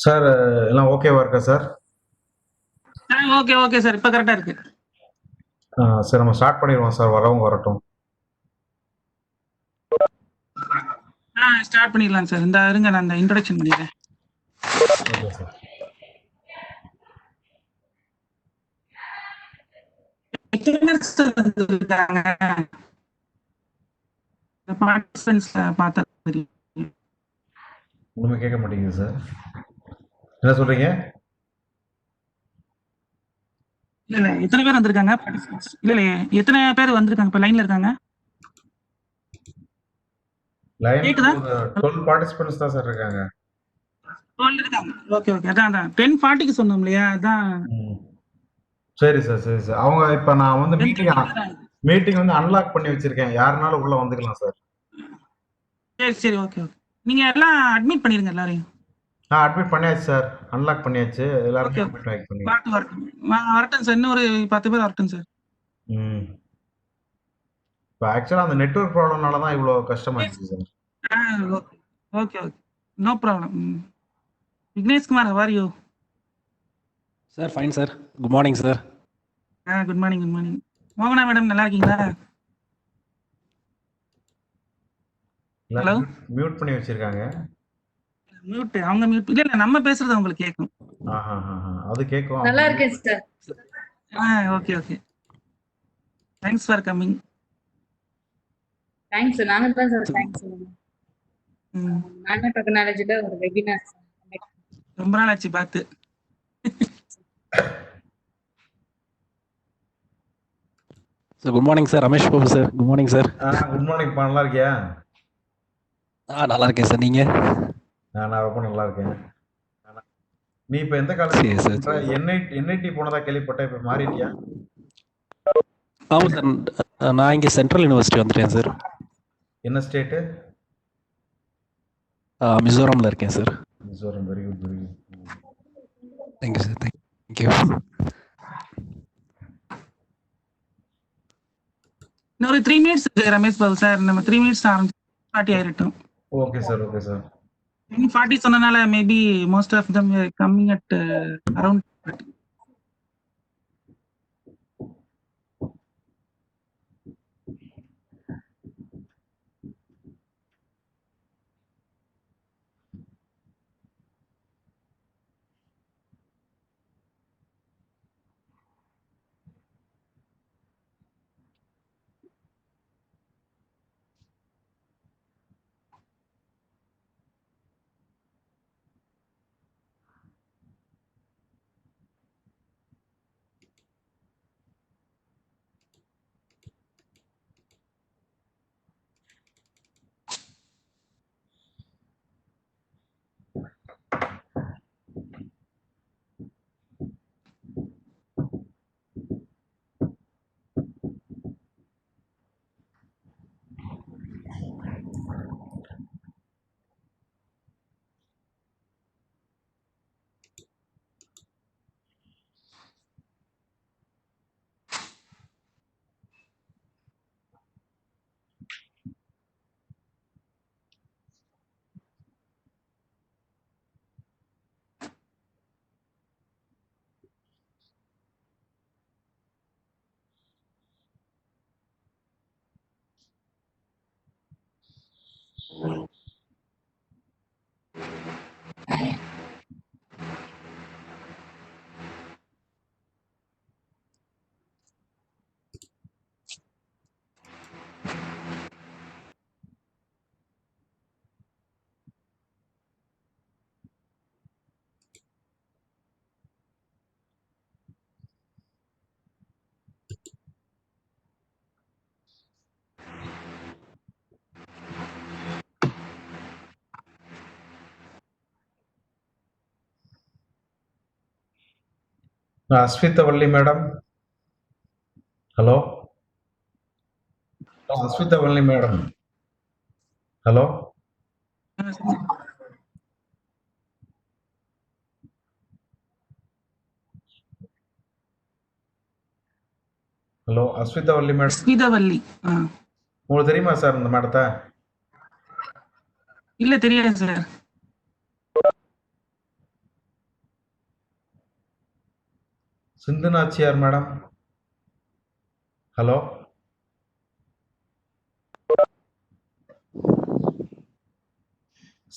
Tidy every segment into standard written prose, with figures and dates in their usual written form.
Sir எல்லாம் ஓகேவா இருக்கா சார்? ஓகே ஓகே சார், இப்போ கரெக்டாக இருக்கு. சார் நம்ம ஸ்டார்ட் பண்ணிடுவோம் சார், வரவங்க வரட்டும். ஸ்டார்ட் பண்ணிடலாம் சார். இந்த இருங்க, நான் இந்த இன்ட்ரோடக்ஷன் பண்ணிடுறேன். Okay sir. இருக்காங்க பார்த்தா தெரியும். ஒன்றுமே கேட்க மாட்டேங்குது சார், என்ன சொல்றீங்க? இல்ல எத்தனை பேர் வந்திருக்காங்க? இல்ல எத்தனை பேர் வந்திருக்காங்க இப்ப லைன்ல இருக்காங்க? லைன்ல 12 பார்ட்டிசிபென்ட்ஸ் தான் சார் இருக்காங்க. 12 இருக்காங்க. ஓகே ஓகே, அதான் 10:40க்கு சொன்னோம் இல்லையா, அதான். சரி சார், சரி சார். அவங்க இப்ப நான் வந்து மீட்டிங் வந்து அன்லாக் பண்ணி வச்சிருக்கேன், யாருனாலும் உள்ள வந்துக்கலாம் சார். சரி சரி, ஓகே ஓகே. நீங்க எல்லாம் அட்மிட் பண்ணிருங்க எல்லாரையும். அட்மிட் பண்ணியாச்சு சார், அன்லாக் பண்ணியாச்சு, எல்லாரும் அட்மிட் பண்ணி வரட்டும் சார், இன்னும் ஒரு 10 பேர் வரட்டும் சார். இப்போ ஆக்சுவலா அந்த நெட்வொர்க் ப்ராப்ளம்னால தான் இவ்வளோ கஷ்டமாயிடுச்சு sir. Okay okay, no problem. Vignesh Kumar, how are you? Sir fine sir, good morning sir. Good morning good morning. மோகனா மேடம் நல்லா இருக்கீங்களா? ஹலோ, மியூட் பண்ணி வச்சிருக்காங்க. மியூட், அவங்க மியூட் இல்ல, நம்ம பேசுறது உங்களுக்கு கேட்கும். அது கேட்கும். நல்லா இருக்கேன் sir. Okay okay, thanks for coming. Thanks, நாங்க தான் சார் தேங்க்ஸ். நானோ டெக்னாலஜில ஒரு வெபினார் ரொம்ப நாள் ஆச்சு பார்த்து. Sir good morning sir, Ramesh Babu sir. Good morning sir. Good morning. நல்லா இருக்கியா? நல்லா இருக்கேன் சார், நீங்க? நான் ரொம்ப நல்லா இருக்கேன். நீ இப்ப எந்த காலேஜ்? என்ஐடி போனதா கேள்விப்பட்டேன், இப்ப மாறிட்டியா? ஆமாம் சார், நான் இங்கே சென்ட்ரல் யூனிவர்சிட்டி வந்துட்டேன் சார். என்ன ஸ்டேட்டு? மிசோரம்ல இருக்கேன் sir. Mizoram, very good very good. Thank you sir, thank you. இன்னும் ஒரு 3 மினிட்ஸ் ரமேஷ் பாபு சார், நம்ம 3 மினிட்ஸ் ஆரம்பிச்சு 40 ஆயிரட்டும். Okay sir, okay sir. 40 சொன்னனால maybe most of them coming at around. Aswithavalli madam. Hello. Aswithavalli madam. Hello. Hello Aswithavalli madam. Smithavalli. உங்களுக்கு தெரியுமா sir இந்த மேடத்தை? இல்ல தெரியாது sir. Sindhu Nachiyar madam. Hello.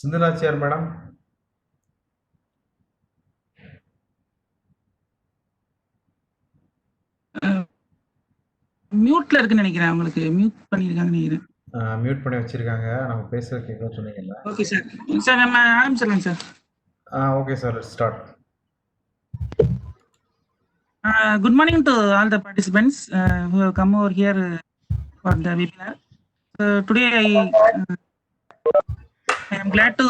Sindhu Nachiyar madam. மியூட்ல இருக்குன்னு நினைக்கிறேன். உங்களுக்கு மியூட் பண்ணிருக்காங்கன்னு நினைக்கிறேன். மியூட் பண்ணி வச்சிருக்காங்க. நம்ம பேசுறது கேட்கணும்னு சொன்னீங்கல்ல. Okay sir. சார் நம்ம ஆரம்பிச்சிடலாம் sir. Okay sir, let's start. Good morning to all the participants who have come over here for the webinar. So today I am glad to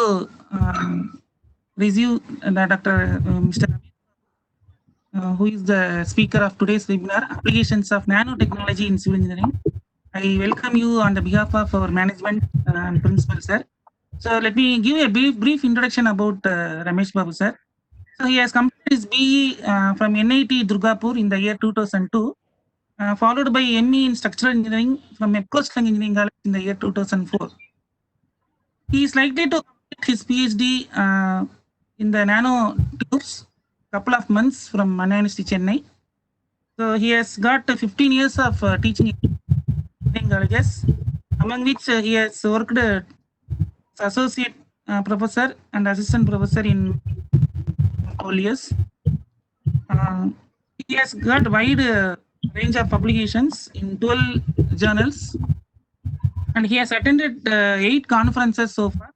receive Dr. Mr. Who is the speaker of today's webinar, Applications of Nanotechnology in Civil Engineering. I welcome you on the behalf of our management and principal, sir. So let me give a brief introduction about RameshBabu, sir. So he has completed his BE from NIT Durgapur in the year 2002, followed by ME in Structural Engineering from Epcoslang Engineering College in the year 2004. He is likely to complete his PhD in the nanotubes couple of months from Anna University, Chennai. So he has got 15 years of teaching in engineering colleges, among which he has worked as associate professor and assistant professor in all years. He has got wide range of publications in 12 journals, and he has attended 8 conferences so far.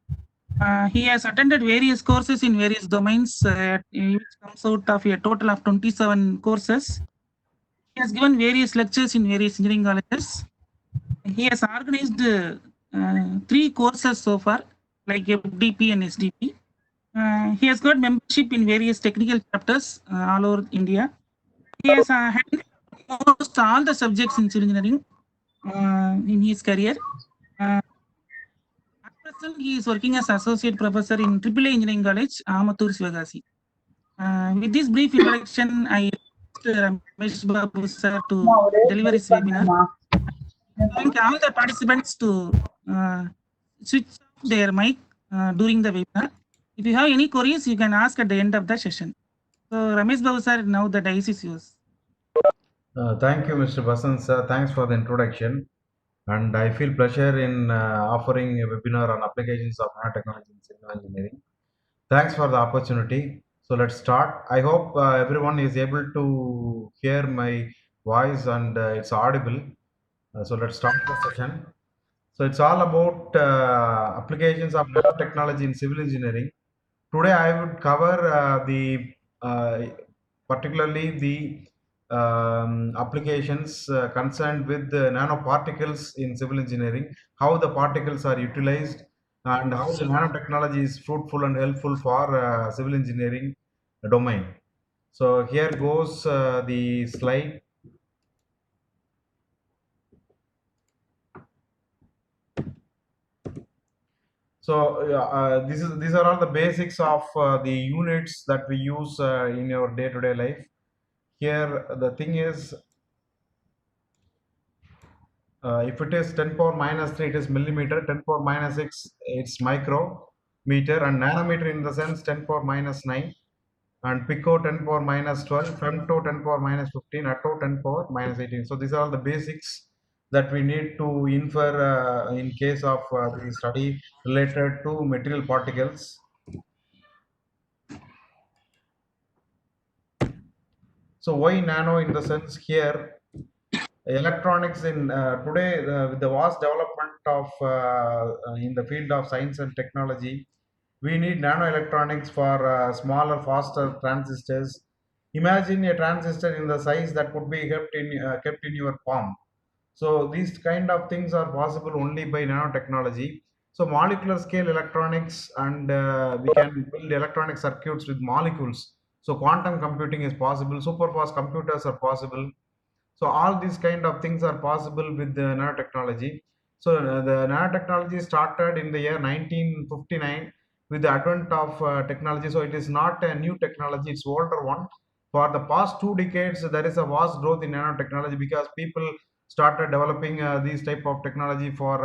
He has attended various courses in various domains, which comes out of a total of 27 courses. He has given various lectures in various engineering colleges. He has organized 3 courses so far, like FDP and SDP. He has got membership in various technical chapters all over India. He has handled almost all the subjects in civil engineering in his career. At present, he is working as associate professor in AAA Engineering College, Amathur, Sivagasi. With this brief introduction, I asked RameshBabu sir to deliver his webinar. Thank all the participants to switch off their mic during the webinar. If you have any queries, you can ask at the end of the session. So, RameshBabu sir, now the dice is yours. Thank you, Mr. Basant sir. Thanks for the introduction. And I feel pleasure in offering a webinar on applications of nanotechnology in civil engineering. Thanks for the opportunity. So let's start. I hope everyone is able to hear my voice and it's audible. So let's start the session. So it's all about applications of nanotechnology in civil engineering. Today I would cover particularly the applications concerned with the nanoparticles in civil engineering, how the particles are utilized, and how the nanotechnology is fruitful and helpful for civil engineering domain. So here goes the slide. So these are all the basics of the units that we use in your day-to-day life. Here the thing is, if it is 10 power minus 3, it is millimeter. 10 power minus 6, it's micrometer, and nanometer in the sense 10 power minus 9, and pico 10 power minus 12, femto 10 power minus 15, atto 10 power minus 18. So these are all the basics that we need to infer in case of the study related to material particles. So why nano in the sense here? Electronics in today with the vast development of in the field of science and technology, we need nanoelectronics for smaller, faster transistors. Imagine a transistor in the size that could be kept in your palm. So these kind of things are possible only by nanotechnology. So molecular scale electronics, and we can build electronic circuits with molecules. So quantum computing is possible, super fast computers are possible. So all these kind of things are possible with the nanotechnology. So the nanotechnology started in the year 1959 with the advent of technology. So it is not a new technology; it's older one. For the past 2 decades, there is a vast growth in nanotechnology because people started developing these type of technology for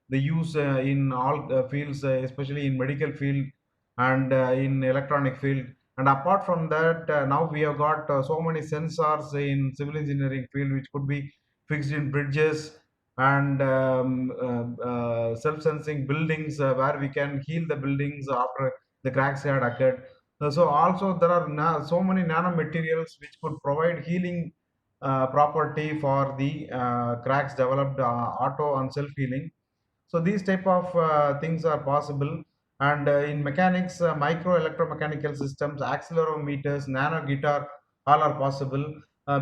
the use in all fields, especially in medical field and in electronic field. And apart from that, now we have got so many sensors in civil engineering field which could be fixed in bridges and self-sensing buildings where we can heal the buildings after the cracks had occurred. So also there are so many nanomaterials which could provide healing property for the cracks developed auto and self-healing. So these type of things are possible. And in mechanics, micro electromechanical systems, accelerometers, nano guitar, all are possible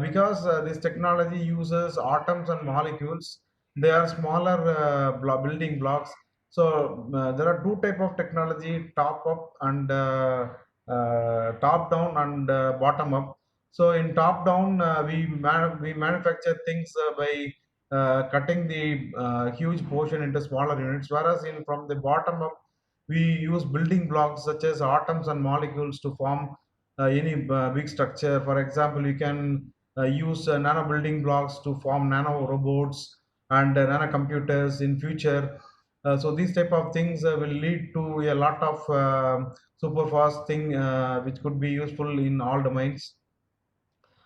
because this technology uses atoms and molecules. They are smaller building blocks. So there are two type of technology: top up and top down and bottom up. So in top down, we manufacture things by cutting the huge portion into smaller units, whereas in from the bottom up we use building blocks such as atoms and molecules to form any big structure. For example, you can use nano building blocks to form nano robots and nano computers in future. So these type of things will lead to a lot of super fast thing which could be useful in all domains.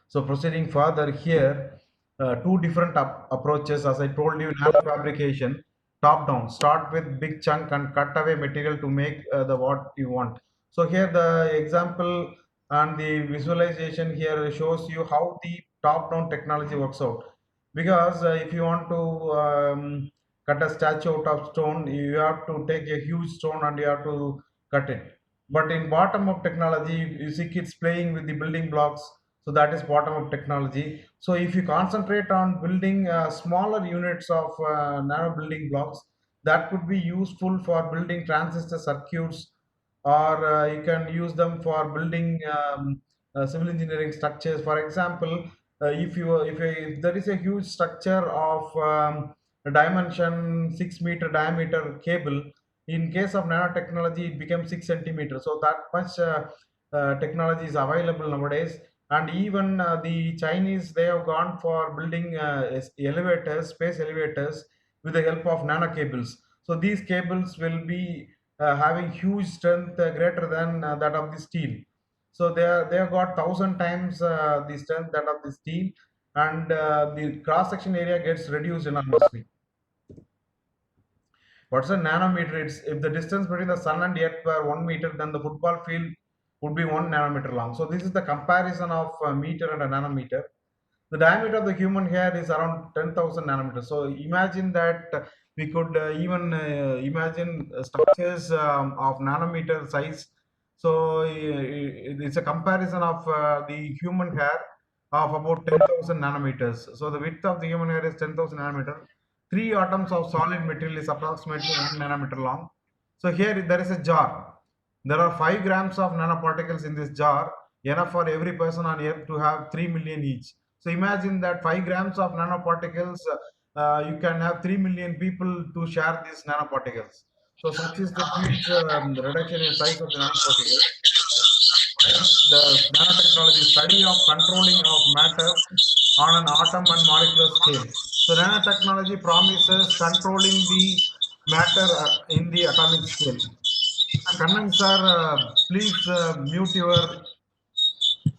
So proceeding further here, two different approaches. As I told you, nanofabrication, top down, start with big chunk and cut away material to make the what you want. So here the example and the visualization here shows you how the top down technology works out. Because if you want to cut a statue out of stone, you have to take a huge stone and you have to cut it. But in bottom up technology, you see kids playing with the building blocks, so that is bottom up technology. So if you concentrate on building smaller units of nano building blocks, that could be useful for building transistor circuits, or you can use them for building civil engineering structures. For example, if there is a huge structure of a dimension 6 meter diameter cable, in case of nanotechnology it becomes 6 centimeters. So that much technology is available nowadays. And even the Chinese, they have gone for building elevators, space elevators, with the help of nano cables. So these cables will be having huge strength greater than that of the steel. So they have got 1,000 times the strength that of the steel, and the cross section area gets reduced enormously. What's a nanometer? It's if the distance between the sun and earth were 1 meter, then the football field would be 1 nanometer long. So this is the comparison of a meter and a nanometer. The diameter of the human hair is around 10,000 nanometers. So imagine that we could even imagine structures of nanometer size. So it's a comparison of the human hair of about 10,000 nanometers. So the width of the human hair is 10,000 nanometers. Three atoms of solid material is approximately 1 nanometer long. So here there is a jar. There are 5 grams of nanoparticles in this jar, enough for every person on earth to have 3 million each. So imagine that 5 grams of nanoparticles, you can have 3 million people to share these nanoparticles. So such is the huge reduction in size of the nanoparticles. The nanotechnology study of controlling of matter on an atom and molecular scale. So nanotechnology promises controlling the matter in the atomic scale. Kannan sir, please mute your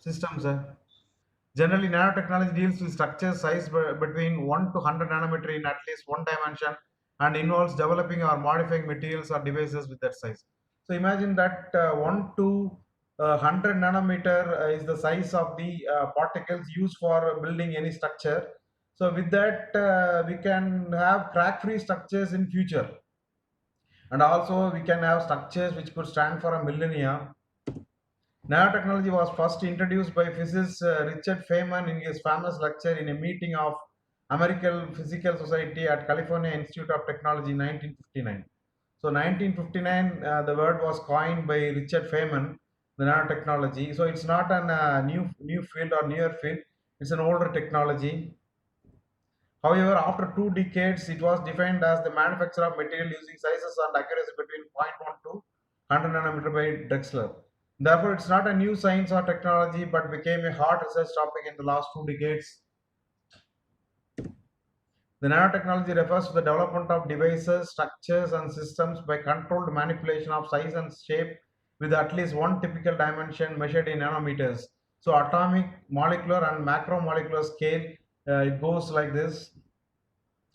system, sir. Generally, nanotechnology deals with structure size between 1 to 100 nanometer in at least one dimension and involves developing or modifying materials or devices with that size. So imagine that 1 to 100 nanometer is the size of the particles used for building any structure. So with that, we can have crack-free structures in future, and also we can have structures which could stand for a millennia. Nanotechnology was first introduced by physicist Richard Feynman in his famous lecture in a meeting of American Physical Society at California Institute of Technology in 1959. So 1959, the word was coined by Richard Feynman. the nanotechnology. So it's not a new field or newer field. It's an older technology. However, after 2 decades, it was defined as the manufacture of material using sizes and accuracy between zero point 0.1 to 100 nanometer by Drexler. Therefore, it's not a new science or technology, but became a hot research topic in the last 2 decades. The nanotechnology refers to the development of devices, structures, and systems by controlled manipulation of size and shape with at least one typical dimension measured in nanometers. So, atomic, molecular, and macromolecular scale, it goes like this.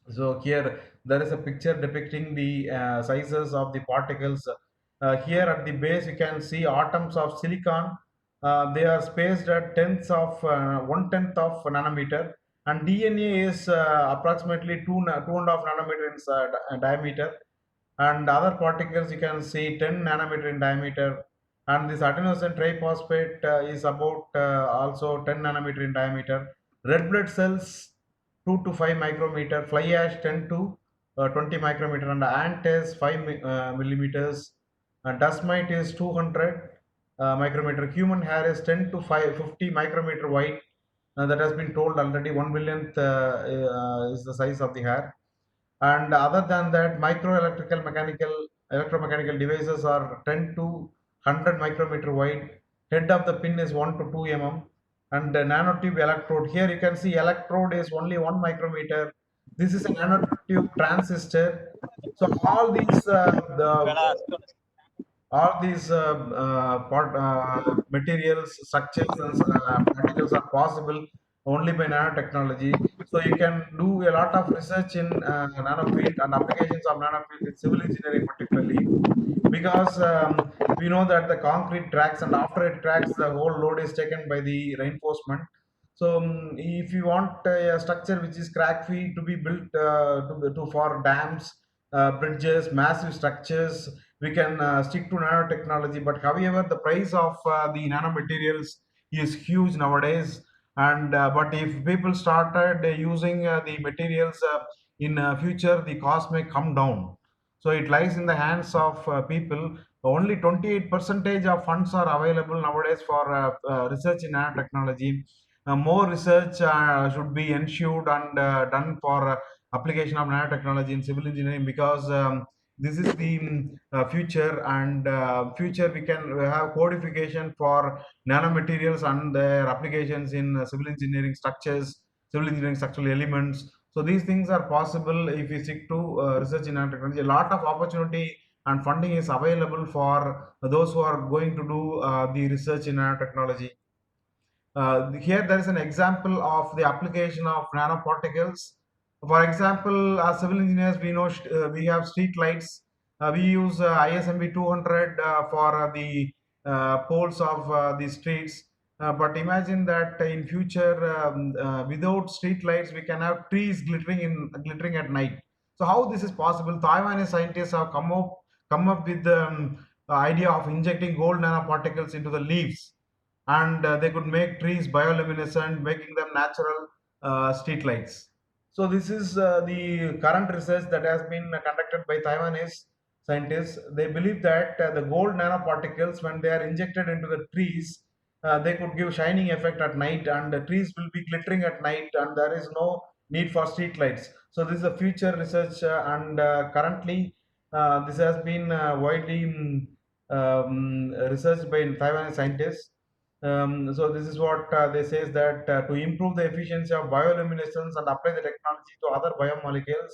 So here there is a picture depicting the sizes of the particles. Here at the base you can see atoms of silicon. They are spaced at tenths of 1/10 of nanometer, and DNA is approximately 2.5 nanometer in diameter, and other particles you can see 10 nanometer in diameter, and this adenosine triphosphate is about also 10 nanometer in diameter. Red blood cells 2 to 5 micrometer, fly ash 10 to 20 micrometer, and ant is 5 millimeters, and dust mite is 200 micrometer. Human hair is 10 to 50 micrometer wide. That has been told already. 1 millionth is the size of the hair. And other than that, microelectrical mechanical electromechanical devices are 10 to 100 micrometer wide. Head of the pin is 1 to 2 mm, and the nanotube electrode, here you can see electrode is only 1 micrometer. This is a nanotube transistor. So all these materials, structures, and particles are possible only by nanotechnology. So you can do a lot of research in nanofield and applications of nanofield in civil engineering particularly, because we know that the concrete cracks, and after it cracks the whole load is taken by the reinforcement. So if you want a structure which is crack free to be built for dams, bridges, massive structures, we can stick to nanotechnology. But however, the price of the nanomaterials is huge nowadays, and but if people started using the materials in future, the cost may come down. So it lies in the hands of people. Only 28 percentage of funds are available nowadays for research in nanotechnology. More research should be ensured and done for application of nanotechnology in civil engineering, because this is the future, and future we can have codification for nanomaterials and their applications in civil engineering structures, civil engineering structural elements. So these things are possible if we stick to research in nanotechnology. A lot of opportunity and funding is available for those who are going to do the research in nanotechnology. Here there is an example of the application of nanoparticles. For example, as civil engineers, we know we have street lights. We use ISMB 200 for the poles of the streets. But imagine that in future, without street lights, we can have trees glittering at night. So how this is possible? Taiwanese scientists have come up with the idea of injecting gold nanoparticles into the leaves, and they could make trees bioluminescent, making them natural street lights. So this is the current research that has been conducted by Taiwanese scientists. They believe that the gold nanoparticles, when they are injected into the trees, they could give shining effect at night, and the trees will be glittering at night, and there is no need for street lights. So this is a future research, and currently this has been widely researched by Taiwanese scientists. So this is what they say, is that to improve the efficiency of bioluminescence and apply the technology to other biomolecules,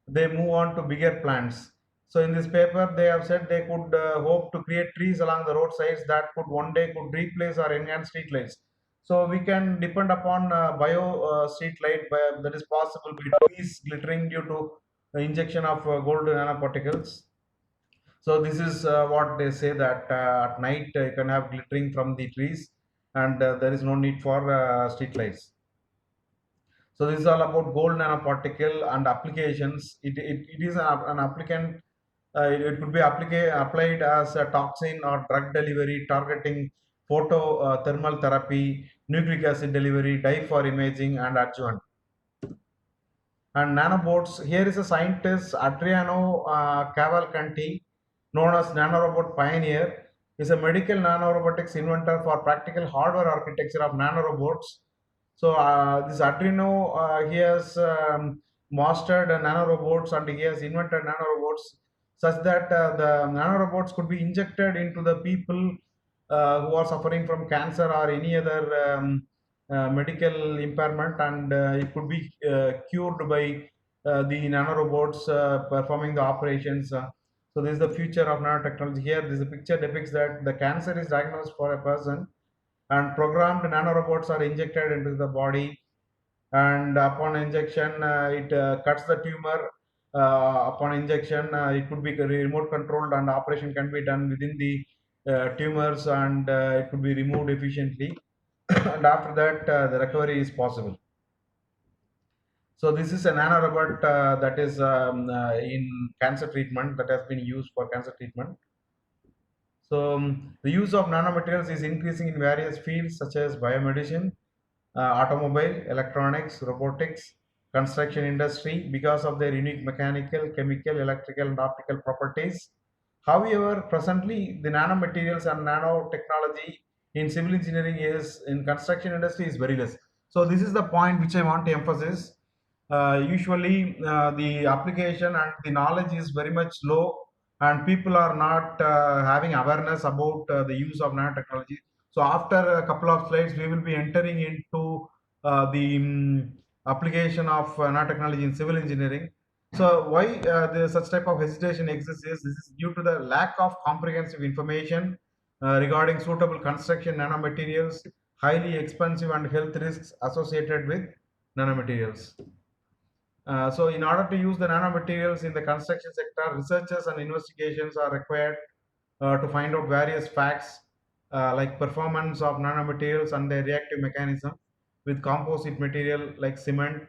they move on to bigger plants. So in this paper, they have said they could hope to create trees along the roadsides that could one day could replace or enhance street lights. So we can depend upon bio street light that is possible by trees glittering due to the injection of gold nanoparticles. So this is what they say, that at night you can have glittering from the trees, and there is no need for street lights. So this is all about gold nanoparticle and applications. It is an applicant. It could be applied as a toxin or drug delivery, targeting photo thermal therapy, nucleic acid delivery, dye for imaging, and adjuvant. And nanobots, here is a scientist, Adriano Cavalcanti, known as nanorobot pioneer. is a medical nanorobotics inventor for practical hardware architecture of nanorobots. So this Arduino, he has mastered nanorobots, and he has invented nanorobots such that the nanorobots could be injected into the people who are suffering from cancer or any other medical impairment, and it could be cured by the nanorobots performing the operations. So this is the future of nanotechnology. Here, this picture depicts that the cancer is diagnosed for a person, and programmed nanorobots are injected into the body, and upon injection, it cuts the tumor. Upon injection, it could be remote controlled, and operation can be done within the tumors, and it could be removed efficiently. And after that, the recovery is possible. So this is a nanorobot that is in cancer treatment, that has been used for cancer treatment. So the use of nanomaterials is increasing in various fields such as biomedicine, automobile, electronics, robotics, construction industry, because of their unique mechanical, chemical, electrical, and optical properties. However, presently the nanomaterials and nanotechnology in civil engineering is in construction industry is very less. So this is the point which I want to emphasize. Usually the application and the knowledge is very much low, and people are not having awareness about the use of nanotechnology. So after a couple of slides, we will be entering into the application of nanotechnology in civil engineering. So why such type of hesitation exists is this is due to the lack of comprehensive information regarding suitable construction nanomaterials, highly expensive and health risks associated with nanomaterials. So in order to use the nanomaterials in the construction sector, researchers and investigations are required to find out various facts like performance of nanomaterials and their reactive mechanism with composite material like cement,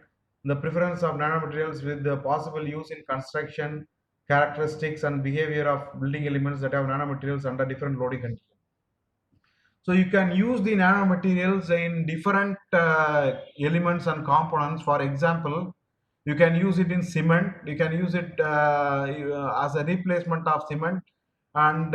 the preference of nanomaterials with the possible use in construction, characteristics and behavior of building elements that have nanomaterials under different loading conditions. So you can use the nanomaterials in different elements and components. For example, you can use it in cement. You can use it as a replacement of cement, and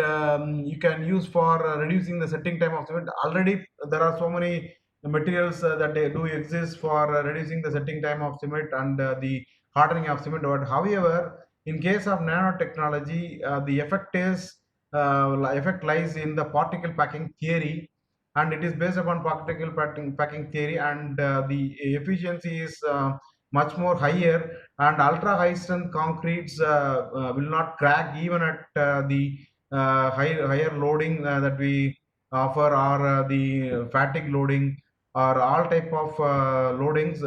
you can use for reducing the setting time of cement. Already there are so many materials that they do exist for reducing the setting time of cement and the hardening of cement. But however, in case of nanotechnology, the effect lies in the particle packing theory, and it is based upon particle packing theory, and the efficiency is much more higher, and ultra high strength concretes will not crack even at the higher loading that we offer, or the fatigue loading, or all type of loadings.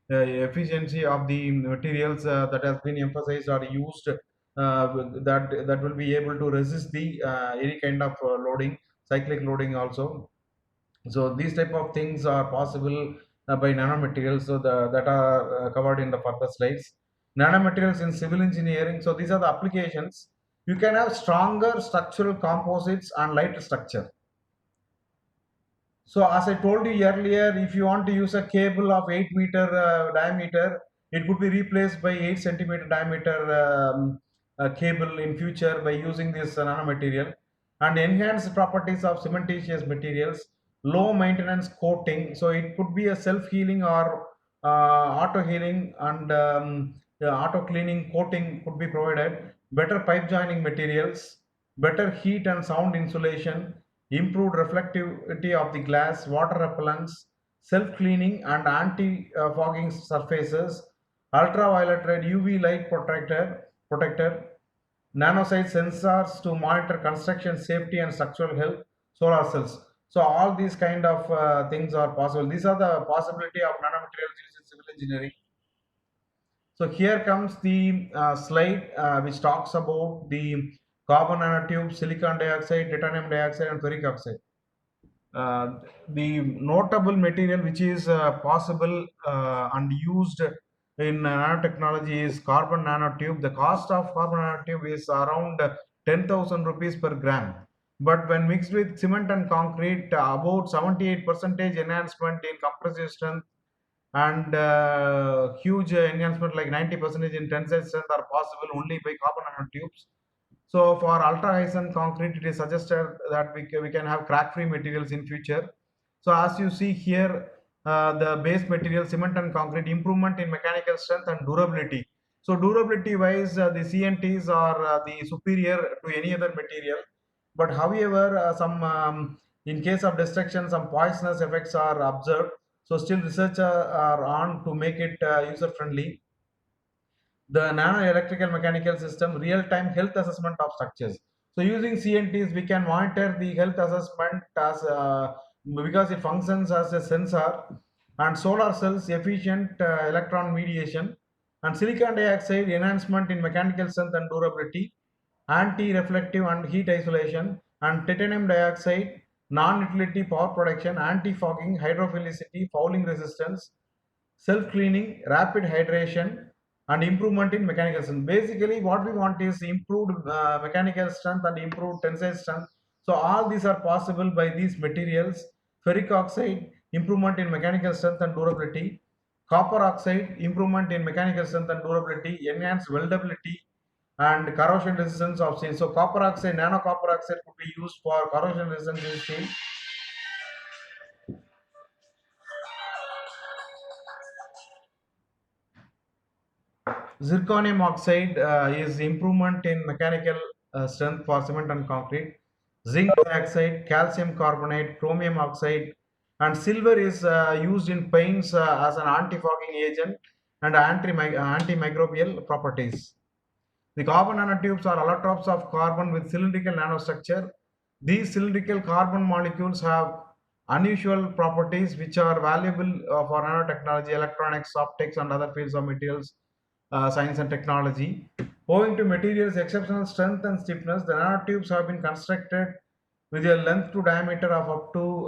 The efficiency of the materials that has been emphasized or used, that will be able to resist the any kind of loading, cyclic loading also. So these type of things are possible by nanomaterials, so that are covered in the further slides. Nanomaterials in civil engineering, so these are the applications. You can have stronger structural composites and lighter structure. So as I told you earlier, if you want to use a cable of 8-meter diameter, it could be replaced by 8 centimeter diameter cable in future by using this nanomaterial, and enhanced properties of cementitious materials, low maintenance coating. So it could be a self-healing or auto healing, and the auto cleaning coating could be provided. Better pipe joining materials, better heat and sound insulation, improved reflectivity of the glass, water repellents, self-cleaning and anti-fogging surfaces, ultraviolet red UV light protector, nanosite sensors to monitor construction safety and structural health, solar cells. So all these kind of things are possible. These are the possibility of nanomaterials used in civil engineering. So here comes the slide which talks about the carbon nanotubes, silicon dioxide, titanium dioxide, and ferric oxide. The notable material which is possible and used in nanotechnology is carbon nanotube. The cost of carbon nanotube is around 10,000 rupees per gram. But when mixed with cement and concrete, about 78% enhancement in compressive strength and huge enhancement like 90% in tensile strength are possible only by carbon nanotubes. So for ultra high strength concrete, it is suggested that we can have crack-free materials in future. So as you see here, the base material, cement and concrete, improvement in mechanical strength and durability. So durability wise, the CNTs are the superior to any other material. But however, in case of destruction, some poisonous effects are observed. So still research are on to make it user friendly. The nano electrical mechanical system real-time health assessment of structures. So using CNTs, we can monitor the health assessment as because it functions as a sensor, and solar cells efficient electron mediation, and silicon dioxide enhancement in mechanical strength and durability, anti-reflective and heat isolation, and titanium dioxide non-utility power production, anti-fogging, hydrophilicity, fouling resistance, self-cleaning, rapid hydration, and improvement in mechanical strength. Basically, what we want is improved mechanical strength and improved tensile strength. So all these are possible by these materials. Ferric oxide, improvement in mechanical strength and durability. Copper oxide, improvement in mechanical strength and durability, enhanced weldability and corrosion resistance of steel. So copper oxide, nano copper oxide could be used for corrosion resistance in steel. Zirconium oxide is improvement in mechanical strength for cement and concrete. Zinc dioxide, calcium carbonate, chromium oxide, and silver is used in paints as an anti-fogging agent and antimicrobial properties. The carbon nanotubes are allotropes of carbon with cylindrical nanostructure. These cylindrical carbon molecules have unusual properties which are valuable for nanotechnology, electronics, optics, and other fields of materials science and technology. Owing to materials' exceptional strength and stiffness, the nanotubes have been constructed with a length to diameter of up to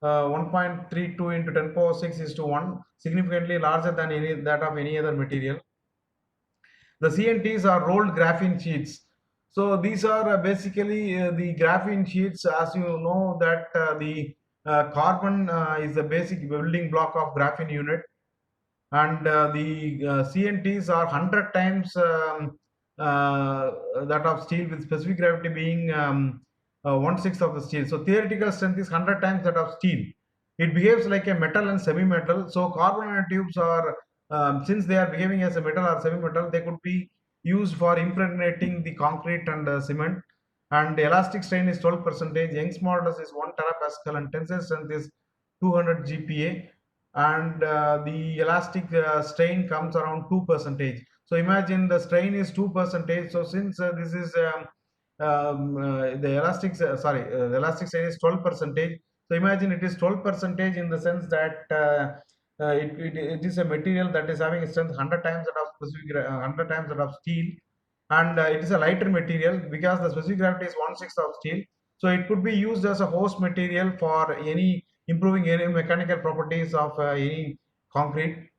1.32 into 10 power 6 is to 1, significantly larger than that of any other material. The CNTs are rolled graphene sheets. So these are basically the graphene sheets. As you know that the carbon is the basic building block of graphene unit, and the CNTs are 100 times that of steel, with specific gravity being 1/6 of the steel. So theoretical strength is 100 times that of steel. It behaves like a metal and semi-metal. So carbon nanotubes are, since they are behaving as a metal or semi-metal, they could be used for impregnating the concrete and cement. And the elastic strain is 12%. Young's modulus is 1 terapascal, and tensile strength is 200 GPa, and the elastic strain comes around 2%. So imagine the strain is 2%. So since this is the elastic the elastic strain is 12%. So imagine it is 12% in the sense that it is a material that is having a strength 100 times that of specific 100 times that of steel, and it is a lighter material because the specific gravity is 1/6 of steel. So it could be used as a host material for any improving any mechanical properties of any concrete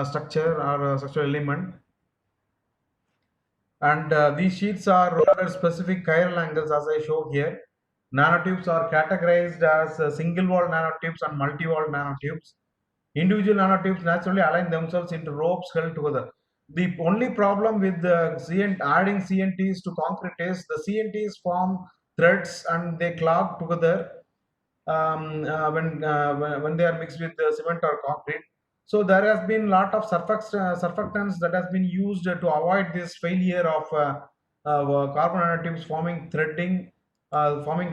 structure or structural element. And these sheets are rolled at specific chiral angles as I show here. Nanotubes are categorized as single wall nanotubes and multi-wall nanotubes. Individual nanotubes naturally align themselves into ropes held together. The only problem with adding CNTs to concrete is the CNTs form threads and they clog together when they are mixed with cement or concrete. So there has been a lot of surfactants that has been used to avoid this failure of carbon nanotubes forming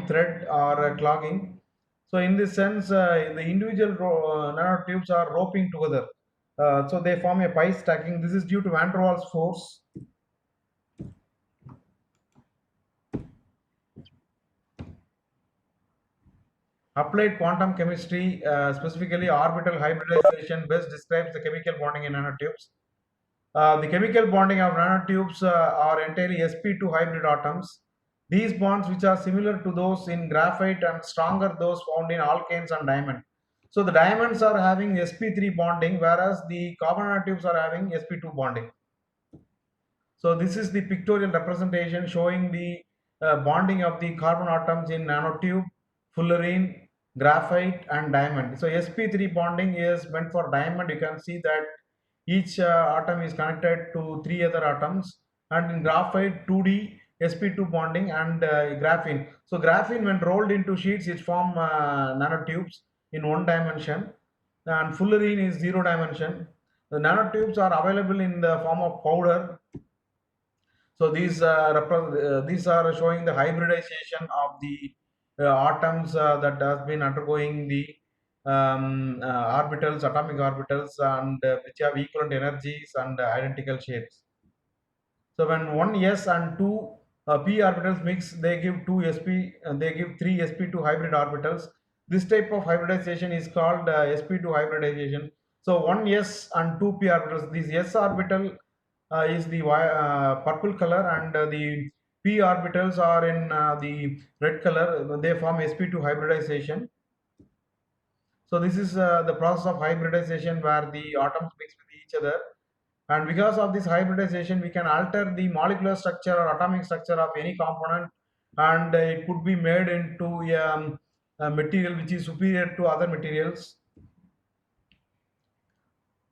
thread or clogging. So in this sense, the individual nanotubes are roping together. So they form a pi stacking. This is due to van der Waals force. Applied quantum chemistry, specifically orbital hybridization, best describes the chemical bonding in nanotubes. The chemical bonding of nanotubes are entirely sp2 hybrid atoms. These bonds, which are similar to those in graphite and stronger those found in alkanes and diamond. So the diamonds are having sp3 bonding, whereas the carbon nanotubes are having sp2 bonding. So this is the pictorial representation showing the bonding of the carbon atoms in nanotube, fullerene, graphite, and diamond. So sp3 bonding is meant for diamond. You can see that each atom is connected to 3 other atoms, and in graphite 2D sp2 bonding, and graphene. So graphene, when rolled into sheets, it form nanotubes in one dimension, and fullerene is zero dimension. The nanotubes are available in the form of powder. So these are showing the hybridization of the atoms that has been undergoing the orbitals, atomic orbitals, and which have equivalent energies and identical shapes. So when one s and two p orbitals mix, they give two sp. They give three sp2 hybrid orbitals. This type of hybridization is called sp2 hybridization. So one s and two p orbitals. This s orbital is the purple color, and the p orbitals are in the red color. They form sp2 hybridization. So this is the process of hybridization where the atoms mix with each other, and because of this hybridization we can alter the molecular structure or atomic structure of any component, and it could be made into a material which is superior to other materials.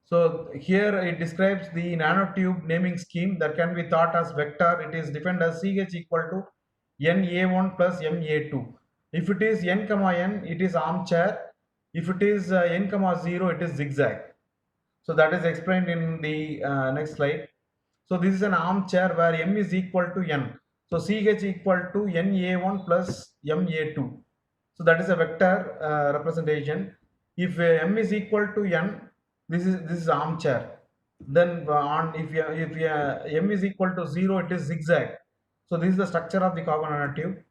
So here it describes the nanotube naming scheme that can be thought as vector. It is defined as CH equal to Na1 plus Ma2. If it is n comma n, it is armchair. If it is n comma 0, it is zigzag. So that is explained in the next slide. So this is an armchair where m is equal to n. So CH equal to Na1 plus Ma2. So that is a vector representation. If m is equal to n, this is armchair. Then on if m is equal to 0, it is zigzag. So this is the structure of the carbon nanotube.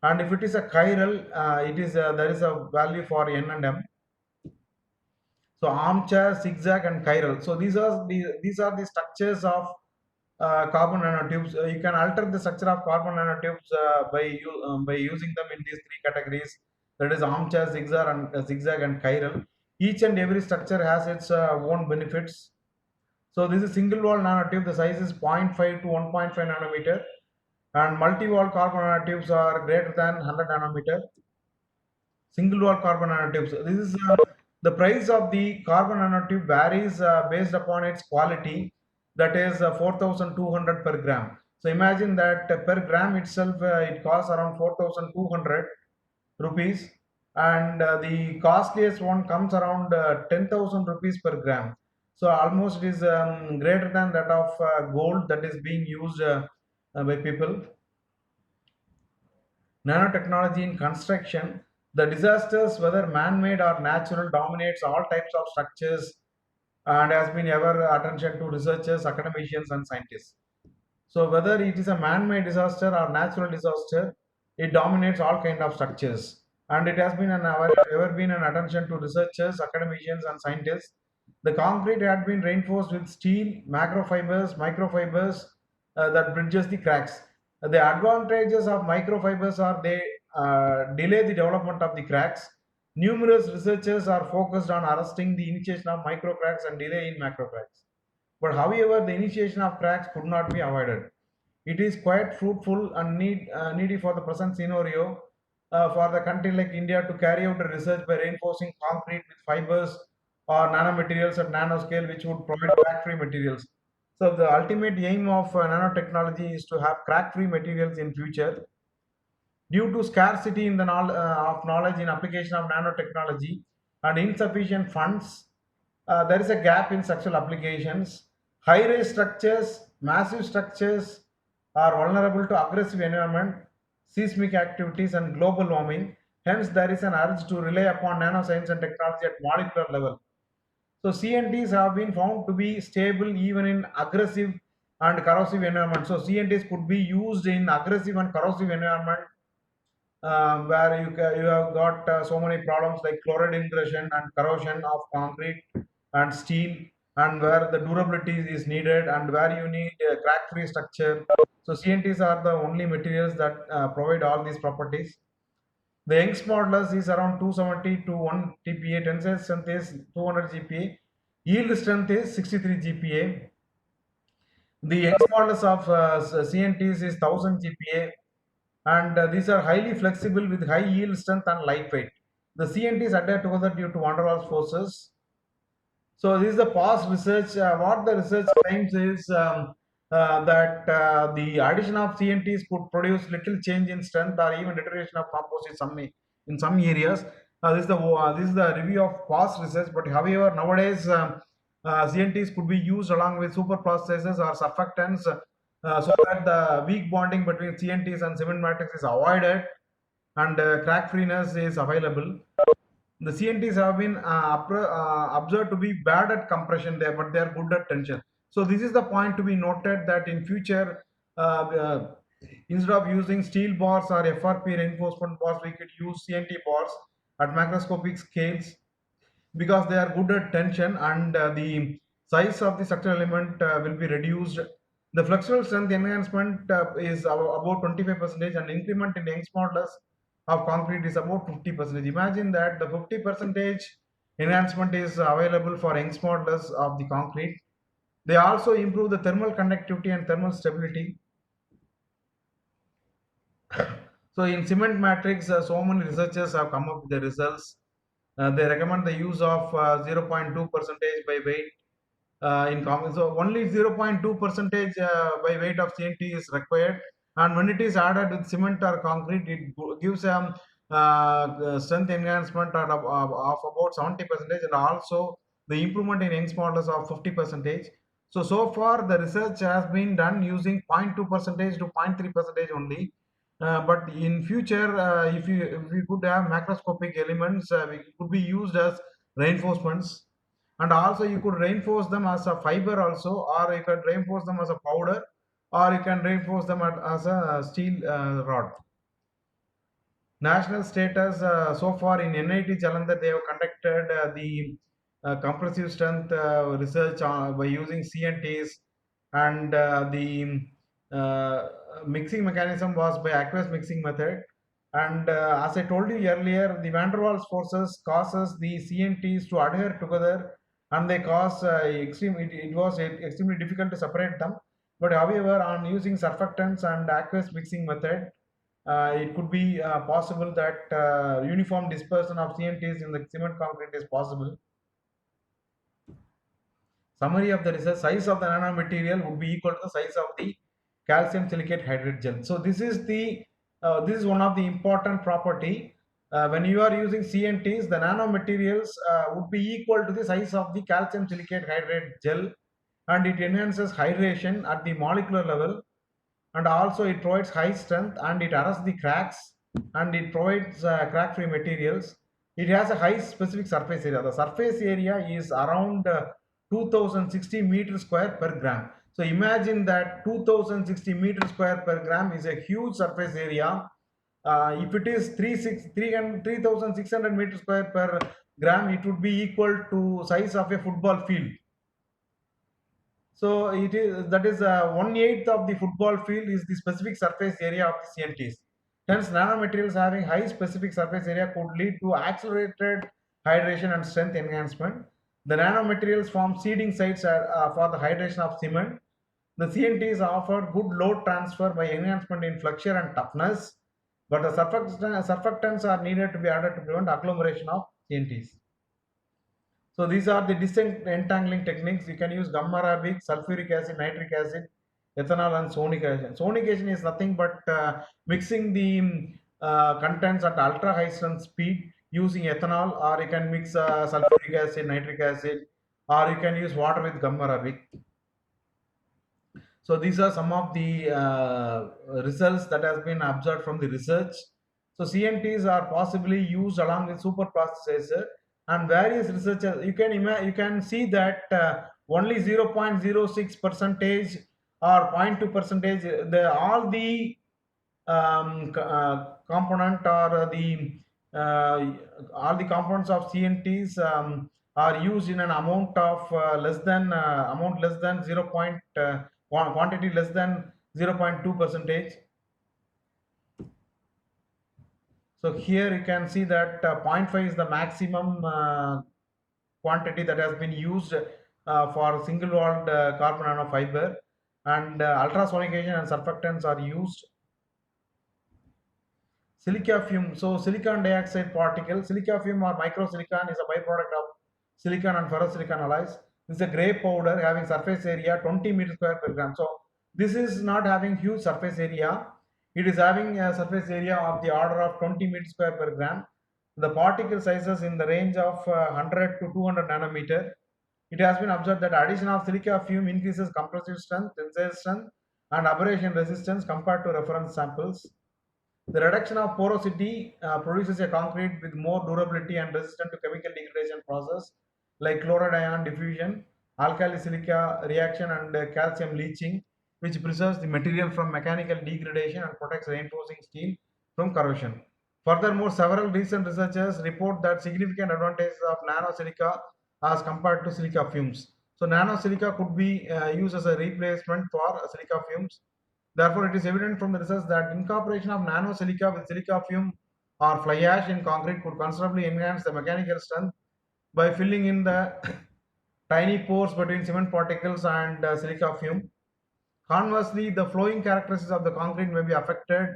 And if it is a chiral, it is there is a value for n and m. So armchair, zigzag, and chiral. So these are the structures of carbon nanotubes. You can alter the structure of carbon nanotubes by using them in these three categories. That is armchair, zigzag, and chiral. Each and every structure has its own benefits. So this is single wall nanotube. The size is 0.5 to 1.5 nanometer, and multi-wall carbon nanotubes are greater than 100 nanometer. Single wall carbon nanotubes. This is the price of the carbon nanotube varies based upon its quality. That is 4,200 per gram. So imagine that per gram itself it costs around 4,200 rupees, and the costliest one comes around 10,000 rupees per gram. So almost it is greater than that of gold that is being used by people. Nanotechnology in construction. The disasters, whether man-made or natural, dominates all types of structures and has been ever attention to researchers, academicians, and scientists. So whether it is a man-made disaster or natural disaster, it dominates all kind of structures, and it has been ever been an attention to researchers, academicians, and scientists. The concrete had been reinforced with steel, macrofibers, microfibers that bridges the cracks. The advantages of microfibers are they delay the development of the cracks. Numerous researchers are focused on arresting the initiation of microcracks and delay in macrocracks. But however, the initiation of cracks could not be avoided. It is quite fruitful and needy for the present scenario for the country like India to carry out a research by reinforcing concrete with fibers or nanomaterials at nanoscale, which would provide crack-free materials. So the ultimate aim of nanotechnology is to have crack-free materials in future. Due to scarcity in the of knowledge in application of nanotechnology and insufficient funds, there is a gap in structural applications. High-rise structures, massive structures are vulnerable to aggressive environment, seismic activities, and global warming. Hence, there is an urge to rely upon nanoscience and technology at molecular level. So CNTs have been found to be stable even in aggressive and corrosive environment. So CNTs could be used in aggressive and corrosive environment where you have got so many problems like chloride ingression and corrosion of concrete and steel, and where the durability is needed and where you need a crack-free structure. So CNTs are the only materials that provide all these properties. The Young's modulus is around 270 to 1 TPa, tensile strength is 200 GPa, yield strength is 63 GPa. The Young's modulus of CNTs is 1000 GPa, and these are highly flexible with high yield strength and lightweight. The CNTs adhere together due to van der Waals forces. So this is the past research. What the research claims is that the addition of CNTs could produce little change in strength or even deterioration of composite in some areas. This is the review of past research, but however nowadays CNTs could be used along with super processes or surfactants so that the weak bonding between CNTs and cement matrix is avoided and crack freeness is available. The CNTs have been observed to be bad at compression there, but they are good at tension. So this is the point to be noted, that in future, instead of using steel bars or FRP reinforcement bars, we could use CNT bars at macroscopic scales, because they are good at tension, and the size of the structural element will be reduced. The flexural strength enhancement is about 25%, and increment in Young's modulus of concrete is about 50%. Imagine that the 50% enhancement is available for Young's modulus of the concrete. They also improve the thermal conductivity and thermal stability. So in cement matrix, so many researchers have come up with the results. They recommend the use of 0.2 percentage by weight in common. So only 0.2 percentage by weight of CNT is required, and when it is added with cement or concrete, it gives a strength enhancement of about 70 percentage, and also the improvement in Young's modulus of 50 percentage. So far the research has been done using 0.2 percentage to 0.3 percentage only. But in future, if we could have macroscopic elements, it could be used as reinforcements, and also you could reinforce them as a fiber also, or you can reinforce them as a powder, or you can reinforce them as a steel rod. National status, so far in NIT Jalandhar, they have conducted the compressive strength research by using CNTs, and the uh, mixing mechanism was by aqueous mixing method. And as I told you earlier, the van der Waals forces causes the CNTs to adhere together, and they cause it was extremely difficult to separate them. But however, on using surfactants and aqueous mixing method, it could be possible that uniform dispersion of CNTs in the cement concrete is possible. Summary of the research: size of the nanomaterial would be equal to the size of the calcium silicate hydrate gel. So this is one of the important property. When you are using CNTs, the nanomaterials would be equal to the size of the calcium silicate hydrate gel, and it enhances hydration at the molecular level, and also it provides high strength, and it arrests the cracks, and it provides crack free materials. It has a high specific surface area. The surface area is around 2060 meters square per gram. So imagine that 2060 meters square per gram is a huge surface area. If it is 3600 meters square per gram, it would be equal to size of a football field. So it is, that is 1/8 of the football field is the specific surface area of the CNTs. Hence, nanomaterials having high specific surface area could lead to accelerated hydration and strength enhancement. The nanomaterials form seeding sites for the hydration of cement. The CNTs offer good load transfer by enhancement in flexure and toughness, but the surfactants are needed to be added to prevent agglomeration of CNTs. So these are the disentangling techniques. You can use gum arabic, sulfuric acid, nitric acid, ethanol, and sonic acid. Sonic acid is nothing but mixing the contents at ultra high strength speed using ethanol, or you can mix sulfuric acid, nitric acid, or you can use water with gum arabic. So these are some of the results that has been observed from the research. So CNTs are possibly used along with super processor, and various researchers. You can see that only 0.06 percentage or 0.2 percentage. All the component, or all the components of CNTs are used in an amount of less than 0. Quantity less than 0.2 percentage. So here you can see that 0.5 is the maximum quantity that has been used for single walled carbon nanofiber, and ultrasonication and surfactants are used. Silica fume. So silicon dioxide particle, silica fume or microsilicon is a byproduct of silicon and ferrosilicon alloys. This is a gray powder having surface area 20 meters square per gram. So This is not having huge surface area. It is having a surface area of the order of 20 meters square per gram. The particle sizes in the range of 100 to 200 nanometer. It has been observed that addition of silica fume increases compressive strength, tensile strength, and abrasion resistance compared to reference samples. The reduction of porosity produces a concrete with more durability and resistant to chemical degradation process like chloride ion diffusion, alkali silica reaction, and calcium leaching, which preserves the material from mechanical degradation and protects reinforcing steel from corrosion. Furthermore, several recent researchers report that significant advantages of nanosilica as compared to silica fumes. So, nanosilica could be used as a replacement for silica fumes. Therefore, it is evident from the research that incorporation of nanosilica with silica fume or fly ash in concrete could considerably enhance the mechanical strength by filling in the tiny pores between cement particles and silica fume. Conversely, the flowing characteristics of the concrete may be affected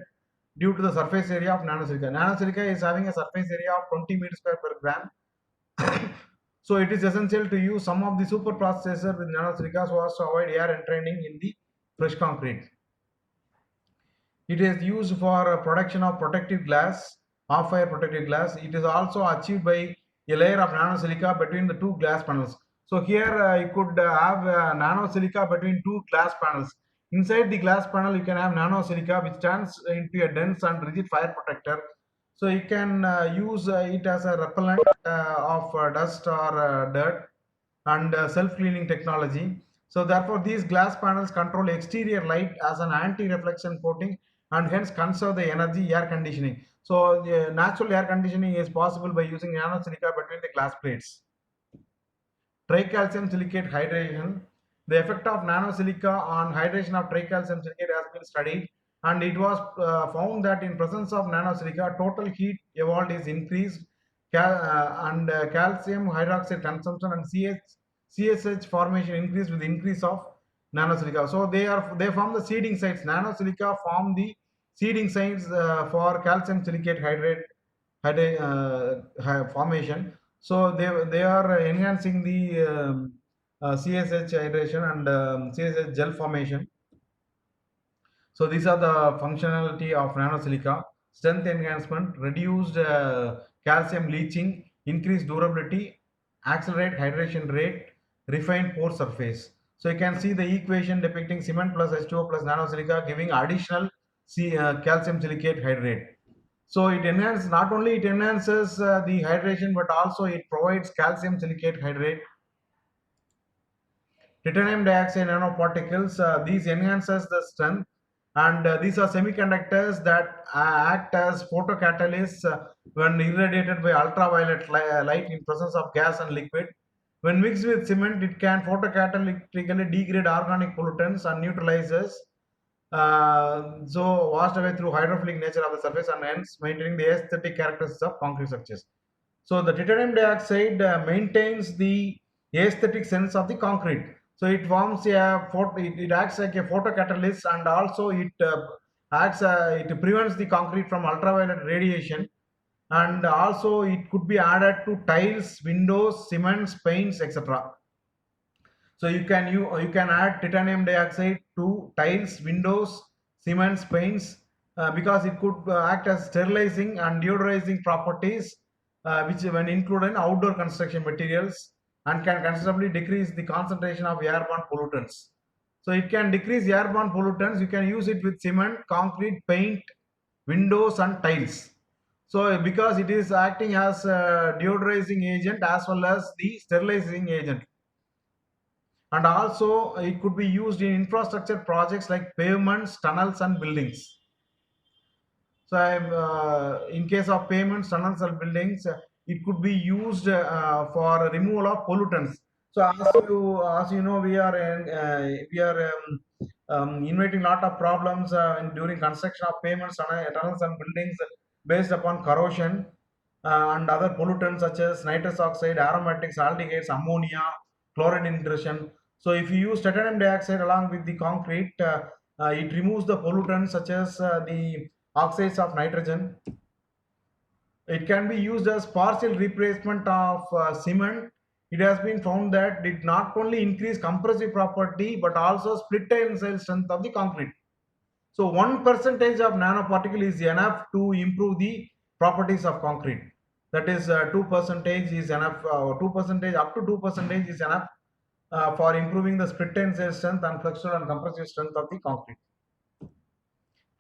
due to the surface area of nanosilica. Nanosilica is having a surface area of 20 meters square per gram. So it is essential to use some of the super processor with nanosilica so as to avoid air entraining in the fresh concrete. It is used for production of protective glass, off-fire protective glass. It is also achieved by a layer of nanosilica between the two glass panels. So here you could have nanosilica between two glass panels. Inside the glass panel, you can have nanosilica, which turns into a dense and rigid fire protector. So you can use it as a repellent of dust or dirt and self-cleaning technology. So therefore, these glass panels control exterior light as an anti-reflection coating and hence conserve the energy air conditioning. So natural air conditioning is possible by using nanosilica between the glass plates. Tricalcium silicate hydration. The effect of nanosilica on hydration of tricalcium silicate has been studied, and it was found that in presence of nanosilica, total heat evolved is increased, and calcium hydroxide consumption and CSH formation increased with increase of nanosilica. So they form the seeding sites. Nanosilica form the seeding sites for calcium silicate formation. So they are enhancing the CSH hydration and CSH gel formation. So these are the functionality of nanosilica: strength enhancement, reduced calcium leaching, increased durability, accelerate hydration rate, refined pore surface. So you can see the equation depicting cement plus H2O plus nanosilica giving additional calcium silicate hydrate. So it enhances, not only it enhances the hydration, but also it provides calcium silicate hydrate. Titanium dioxide nanoparticles, these enhances the strength, and these are semiconductors that act as photocatalysts when irradiated by ultraviolet light in presence of gas and liquid. When mixed with cement, it can photocatalytically degrade organic pollutants and neutralizes, so washed away through hydrophilic nature of the surface and hence maintaining the aesthetic characteristics of concrete structures. So the titanium dioxide maintains the aesthetic sense of the concrete. So it forms it acts like a photocatalyst, and also it it prevents the concrete from ultraviolet radiation, and also it could be added to tiles, windows, cements, paints, etc. So you can add titanium dioxide to tiles, windows, cements, paints, because it could act as sterilizing and deodorizing properties, which when included in outdoor construction materials, and can considerably decrease the concentration of airborne pollutants. So it can decrease airborne pollutants. You can use it with cement, concrete, paint, windows, and tiles. So because it is acting as a deodorizing agent as well as the sterilizing agent, and also it could be used in infrastructure projects like pavements, tunnels, and buildings. So in case of pavements, tunnels, and buildings, it could be used for removal of pollutants. So as you know, we are inviting lot of problems during construction of pavements, tunnels, and buildings based upon corrosion and other pollutants such as nitrous oxide, aromatics, aldehydes, ammonia, chloride intrusion. So if you use titanium dioxide along with the concrete, it removes the pollutants such as the oxides of nitrogen. It can be used as partial replacement of cement it has been found that it not only increase compressive property but also split tensile strength of the concrete. So 1% of nanoparticle is enough to improve the properties of concrete. That is 2% is enough, 2% up to 2% is enough for improving the split tensile strength and flexural and compressive strength of the concrete.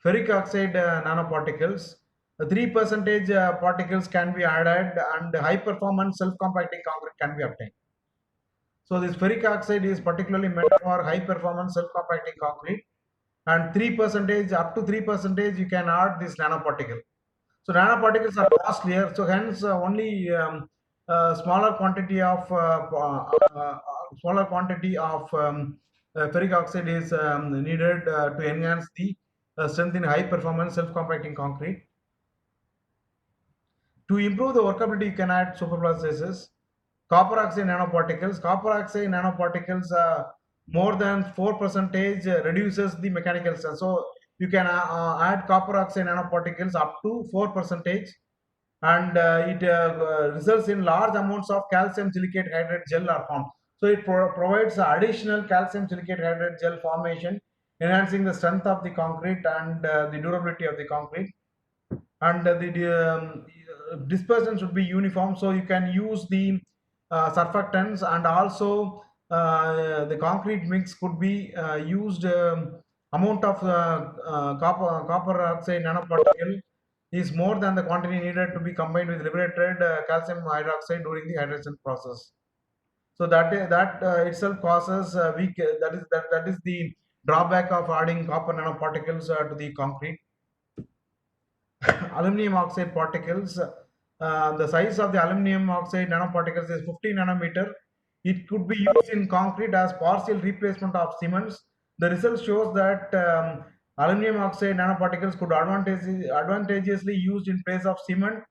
Ferric oxide nanoparticles, 3% particles can be added and high performance self-compacting concrete can be obtained. So this ferric oxide is particularly meant for high performance self-compacting concrete, and 3% up to 3% you can add this nanoparticle. So nanoparticles are costlier, so hence only smaller quantity of ferric oxide is needed to enhance the strength in high performance self-compacting concrete. To improve the workability, you can add superplasticists. Copper oxide nanoparticles. Copper oxide nanoparticles more than 4% reduces the mechanical strength. So you can add copper oxide nanoparticles up to 4%, and it results in large amounts of calcium silicate hydride gel are formed. So it provides additional calcium silicate hydride gel formation, enhancing the strength of the concrete and the durability of the concrete. And the dispersion should be uniform, so you can use the surfactants, and also the concrete mix could be used amount of copper oxide nanoparticle is more than the quantity needed to be combined with liberated calcium hydroxide during the hydration process. So that itself causes weak, that is the drawback of adding copper nanoparticles to the concrete. Aluminum oxide particles. The size of the aluminum oxide nanoparticles is 50 nanometer. It could be used in concrete as partial replacement of cements. The result shows that aluminum oxide nanoparticles could advantageously used in place of cement.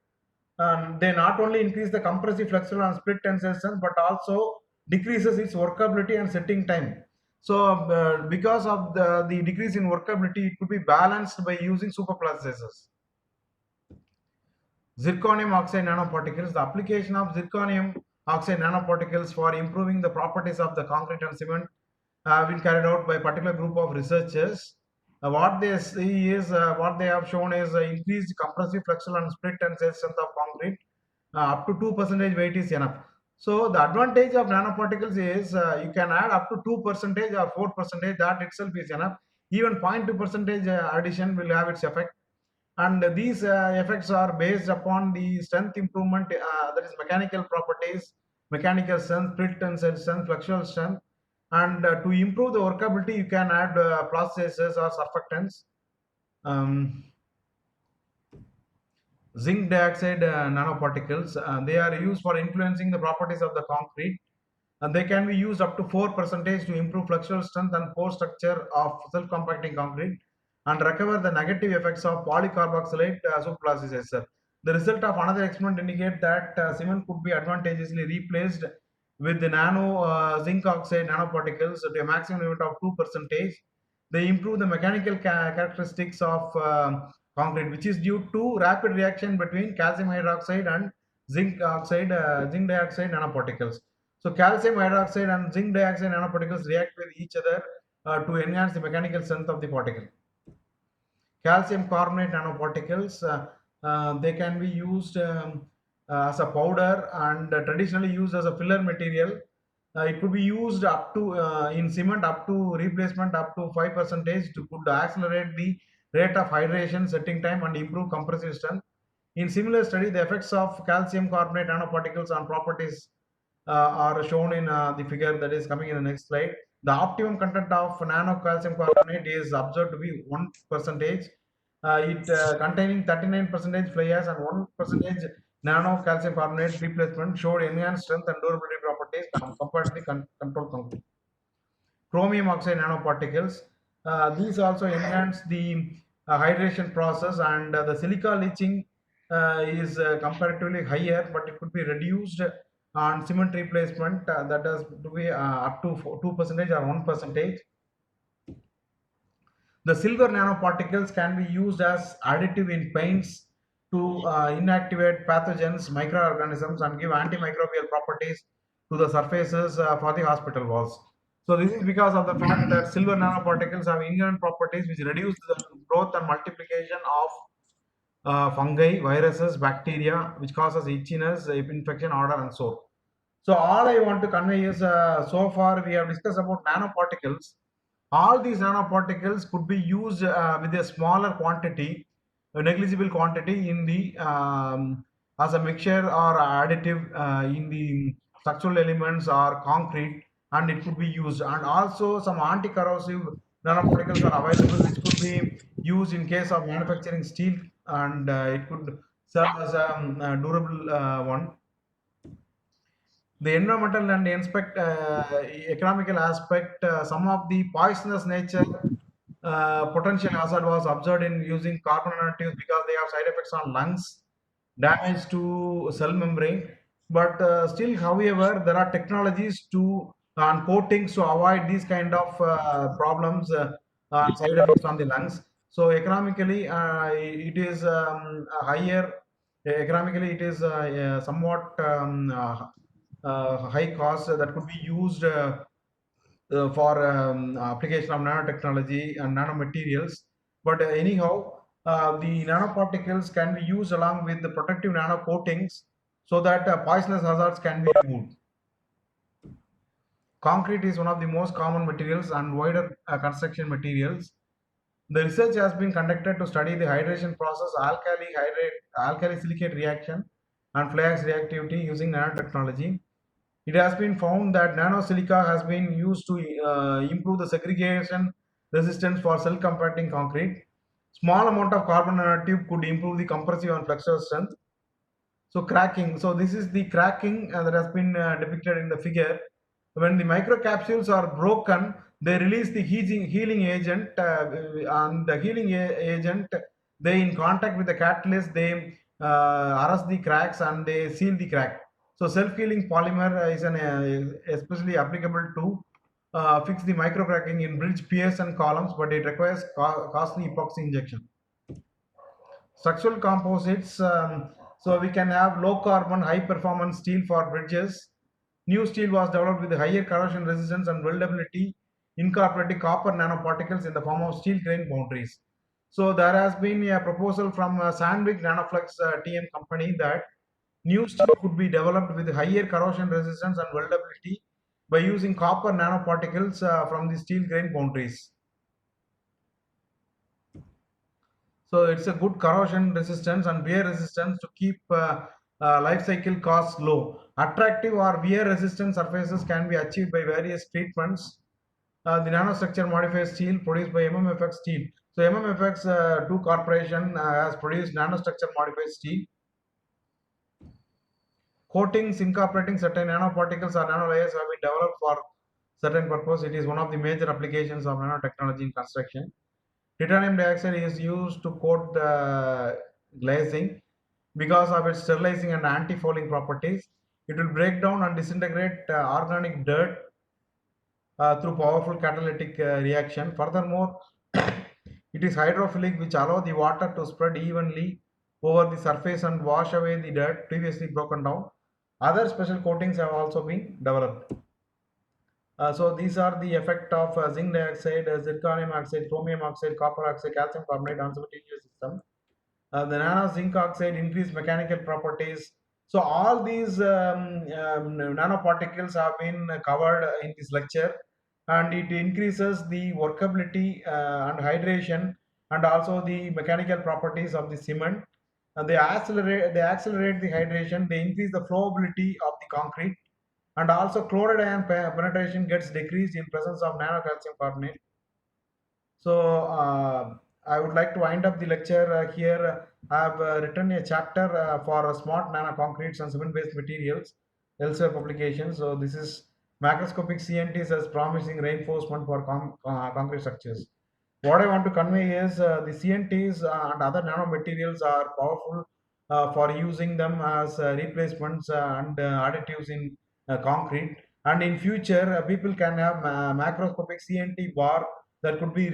They not only increase the compressive, flexural, and split tensile strength, but also decreases its workability and setting time. So, because of the decrease in workability, it could be balanced by using superplasticizers. Zirconium oxide nanoparticles. The application of zirconium oxide nanoparticles for improving the properties of the concrete and cement have been carried out by a particular group of researchers. What they see is, what they have shown is increased compressive, flexural, and split tensile strength of concrete. Up to 2% weight is enough. So the advantage of nanoparticles is you can add up to 2% or 4%. That itself is enough. Even 0.2% addition will have its effect, and these effects are based upon the strength improvement, that is mechanical properties, mechanical strength, split tensile strength, flexural strength, and to improve the workability you can add plasticizers or surfactants. um, Zinc dioxide nanoparticles, they are used for influencing the properties of the concrete, and they can be used up to 4% to improve flexural strength and pore structure of self-compacting concrete and recover the negative effects of polycarboxylate superplasticizer. The result of another experiment indicate that cement could be advantageously replaced with the nano zinc oxide nanoparticles to a maximum limit of 2%. They improve the mechanical characteristics of concrete, which is due to rapid reaction between calcium hydroxide and zinc dioxide nanoparticles. So calcium hydroxide and zinc dioxide nanoparticles react with each other to enhance the mechanical strength of the particle. Calcium carbonate nanoparticles, they can be used as a powder and traditionally used as a filler material. It could be used up to in cement up to replacement up to 5% to could accelerate the rate of hydration, setting time, and improve compressive strength. In similar study, the effects of calcium carbonate nanoparticles on properties are shown in the figure that is coming in the next slide. The optimum content of nano calcium carbonate is observed to be 1%. It containing 39% fly ash and 1% nano calcium carbonate replacement showed enhanced strength and durability properties compared to the control concrete. Chromium oxide nanoparticles, these also enhance the hydration process, and the silica leaching is comparatively higher, but it could be reduced on cement replacement, that has to be up to 2% or 1%. The silver nanoparticles can be used as additive in paints to inactivate pathogens, microorganisms, and give antimicrobial properties to the surfaces for the hospital walls. So this is because of the fact that silver nanoparticles have inherent properties which reduce the growth and multiplication of fungi, viruses, bacteria, which causes itchiness, infection, odor, and so. So all I want to convey is, so far we have discussed about nanoparticles. All these nanoparticles could be used with a smaller quantity, a negligible quantity in the as a mixture or additive in the structural elements or concrete, and it could be used. And also some anti-corrosive nanoparticles are available, which could be used in case of manufacturing steel, and it could serve as a durable one. The environmental and economical aspect, some of the poisonous nature potential hazard was observed in using carbon nanotubes because they have side effects on lungs, damage to cell membrane. But still, however, there are technologies to on coatings to avoid these kind of problems and side effects on the lungs. So economically, it is higher. Economically, it is somewhat high cost that could be used for application of nanotechnology and nanomaterials. But anyhow, the nanoparticles can be used along with the protective nano coatings so that poisonous hazards can be removed. Concrete is one of the most common materials and wider construction materials. The research has been conducted to study the hydration process, alkali silicate reaction, and fly ash reactivity using nanotechnology. It has been found that nanosilica has been used to improve the segregation resistance for cell compacting concrete. Small amount of carbon nanotube could improve the compressive and flexural strength. So cracking. So this is the cracking that has been depicted in the figure. When the microcapsules are broken, they release the healing agent, and the agent, they in contact with the catalyst, they arrest the cracks and they seal the crack. So self-healing polymer is especially applicable to fix the microcracking in bridge piers and columns, but it requires costly epoxy injection. Structural composites, so we can have low carbon, high performance steel for bridges. New steel was developed with higher corrosion resistance and weldability, incorporating copper nanoparticles in the form of steel grain boundaries. So there has been a proposal from Sandvik Nanoflex TM company that new steel could be developed with higher corrosion resistance and weldability by using copper nanoparticles from the steel grain boundaries. So it's a good corrosion resistance and wear resistance to keep life cycle costs low. Attractive or wear resistant surfaces can be achieved by various treatments. The nanostructure modified steel produced by MMFX Steel. So MMFX 2 Corporation has produced nanostructure modified steel. Coatings incorporating certain nanoparticles or nanolayers have been developed for certain purpose. It is one of the major applications of nanotechnology in construction. Titanium dioxide is used to coat the glazing because of its sterilizing and anti-fouling properties. It will break down and disintegrate organic dirt through powerful catalytic reaction. Furthermore, it is hydrophilic, which allow the water to spread evenly over the surface and wash away the dirt previously broken down. Other special coatings have also been developed. So these are the effect of zinc dioxide, zirconium oxide, chromium oxide, copper oxide, calcium carbonate on the system. The nano zinc oxide increased mechanical properties. So all these nanoparticles have been covered in this lecture, and it increases the workability and hydration, and also the mechanical properties of the cement. And they accelerate the hydration. They increase the flowability of the concrete, and also chloride ion penetration gets decreased in presence of nanocalcium carbonate. So I would like to wind up the lecture here. I have written a chapter for smart nano concretes and cement-based materials, elsewhere publications. So this is macroscopic CNTs as promising reinforcement for concrete structures. What I want to convey is the CNTs and other nanomaterials are powerful for using them as replacements and additives in concrete. And in future, people can have macroscopic CNT bar that could be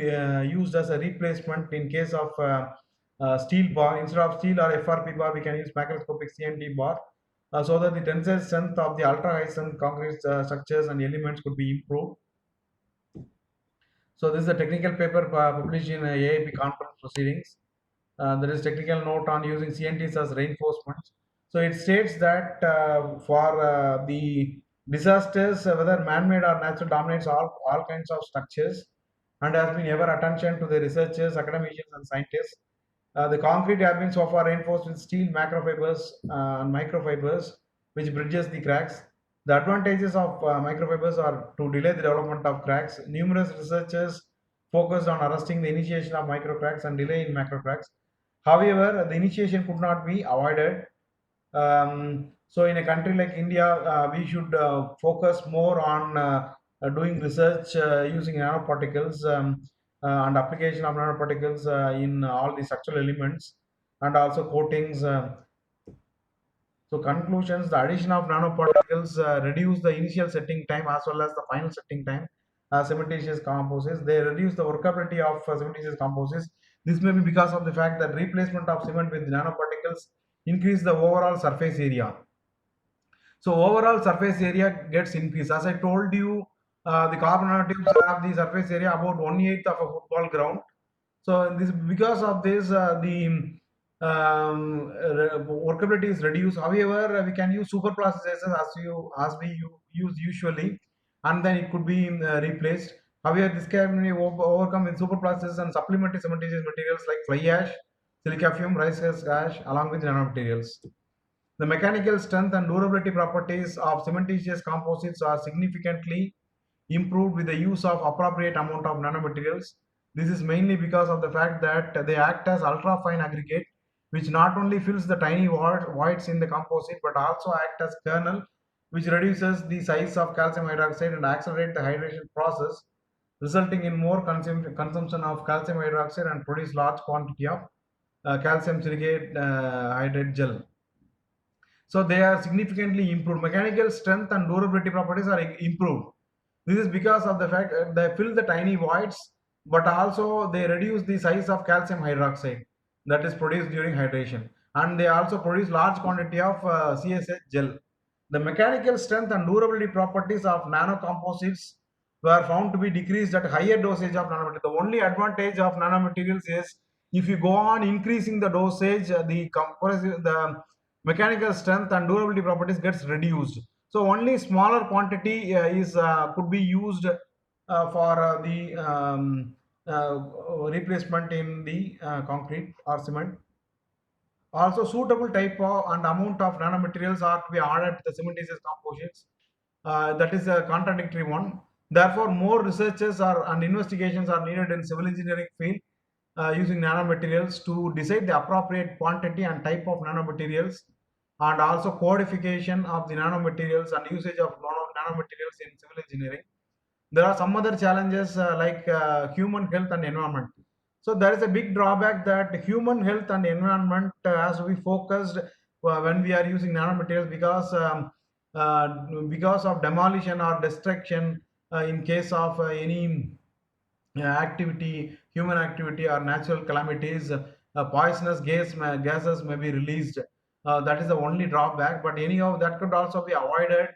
used as a replacement in case of steel bar. Instead of steel or FRP bar, we can use macroscopic CNT bar. so that the tensile strength of the ultra high strength concrete structures and elements could be improved. So this is a technical paper published in AIP conference proceedings. There is technical note on using CNTs as reinforcements. So it states that for the disasters, whether man-made or natural, dominates all kinds of structures, and has been ever attention to the researchers, academicians, and scientists. The concrete has been so far reinforced with steel macrofibers and microfibers, which bridges the cracks. The advantages of microfibers are to delay the development of cracks. Numerous researchers focused on arresting the initiation of microcracks and delay in macrocracks. However, the initiation could not be avoided. So, in a country like India, we should focus more on doing research using nanoparticles and application of nanoparticles in all the structural elements and also coatings. So conclusions, the addition of nanoparticles reduce the initial setting time as well as the final setting time cementitious composites. They reduce the workability of cementitious composites. This may be because of the fact that replacement of cement with nanoparticles increase the overall surface area. So overall surface area gets increased. As I told you, the carbon nanotubes have the surface area about 1/8 of a football ground. So this because of this, the workability is reduced. However, we can use superplasticizers as we use usually, and then it could be replaced. However, this can be overcome with superplasticizers and supplementary cementitious materials like fly ash, silica fume, rice ash, along with nanomaterials. The mechanical strength and durability properties of cementitious composites are significantly improved with the use of appropriate amount of nanomaterials. This is mainly because of the fact that they act as ultra-fine aggregate, which not only fills the tiny voids in the composite, but also act as kernel, which reduces the size of calcium hydroxide and accelerate the hydration process, resulting in more consumption of calcium hydroxide and produce large quantity of calcium silicate hydrate gel. So they are significantly improved. Mechanical strength and durability properties are improved. This is because of the fact that they fill the tiny voids, but also they reduce the size of calcium hydroxide that is produced during hydration, and they also produce large quantity of CSH gel. The mechanical strength and durability properties of nanocomposites were found to be decreased at higher dosage of nanomaterials. The only advantage of nanomaterials is if you go on increasing the dosage, the mechanical strength and durability properties gets reduced. So only smaller quantity is could be used for the replacement in the concrete or cement. Also, suitable type of and amount of nanomaterials are to be added to the cementitious composites. That is a contradictory one. Therefore, more researches and investigations are needed in civil engineering field using nanomaterials to decide the appropriate quantity and type of nanomaterials, and also codification of the nanomaterials and usage of nanomaterials in civil engineering. There are some other challenges like human health and environment. So there is a big drawback that human health and environment has to be focused when we are using nanomaterials because of demolition or destruction in case of any activity, human activity or natural calamities, poisonous gases may be released. That is the only drawback, but anyhow, that could also be avoided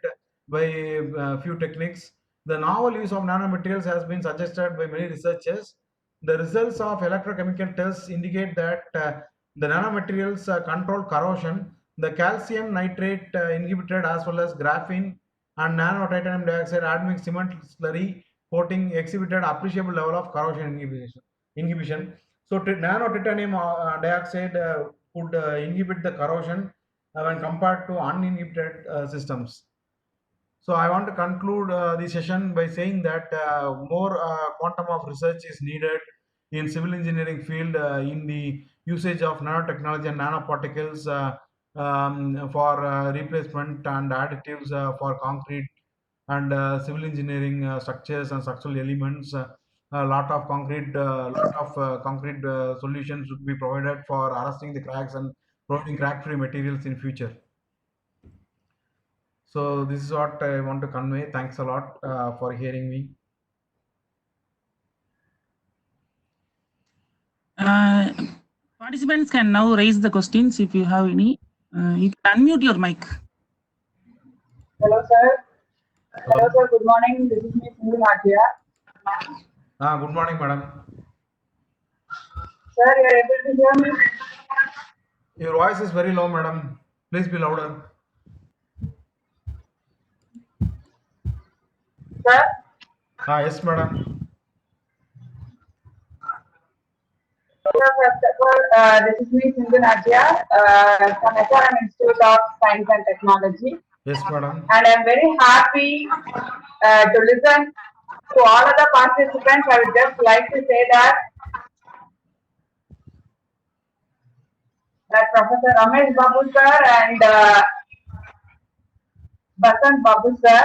by few techniques. The novel use of nanomaterials has been suggested by many researchers. The results of electrochemical tests indicate that the nanomaterials control corrosion. The calcium nitrate inhibited as well as graphene and nano titanium dioxide admixed cement slurry coating exhibited appreciable level of corrosion inhibition. So nano titanium dioxide could inhibit the corrosion when compared to uninhibited systems. So I want to conclude the session by saying that more quantum of research is needed in civil engineering field in the usage of nanotechnology and nanoparticles for replacement and additives for concrete and civil engineering structures and structural elements. A lot of concrete solutions should be provided for arresting the cracks and providing crack-free materials in future. So this is what I want to convey. Thanks a lot for hearing me. Participants can now raise the questions if you have any. You can unmute your mic. Hello, sir. Hello. Hello, sir. Good morning. This is me, Sindhu Nadia. Good morning, madam. Sir, you are able to hear me? Your voice is very low, madam. Please be louder. Sir, Yes, madam. sir, first of all, this is me, Sindhu Nadia, from SRM Institute of Science and Technology. Yes, madam. And I'm very happy to listen to all of the participants. I would just like to say that Professor Ramesh Babu sir and Basant Babu sir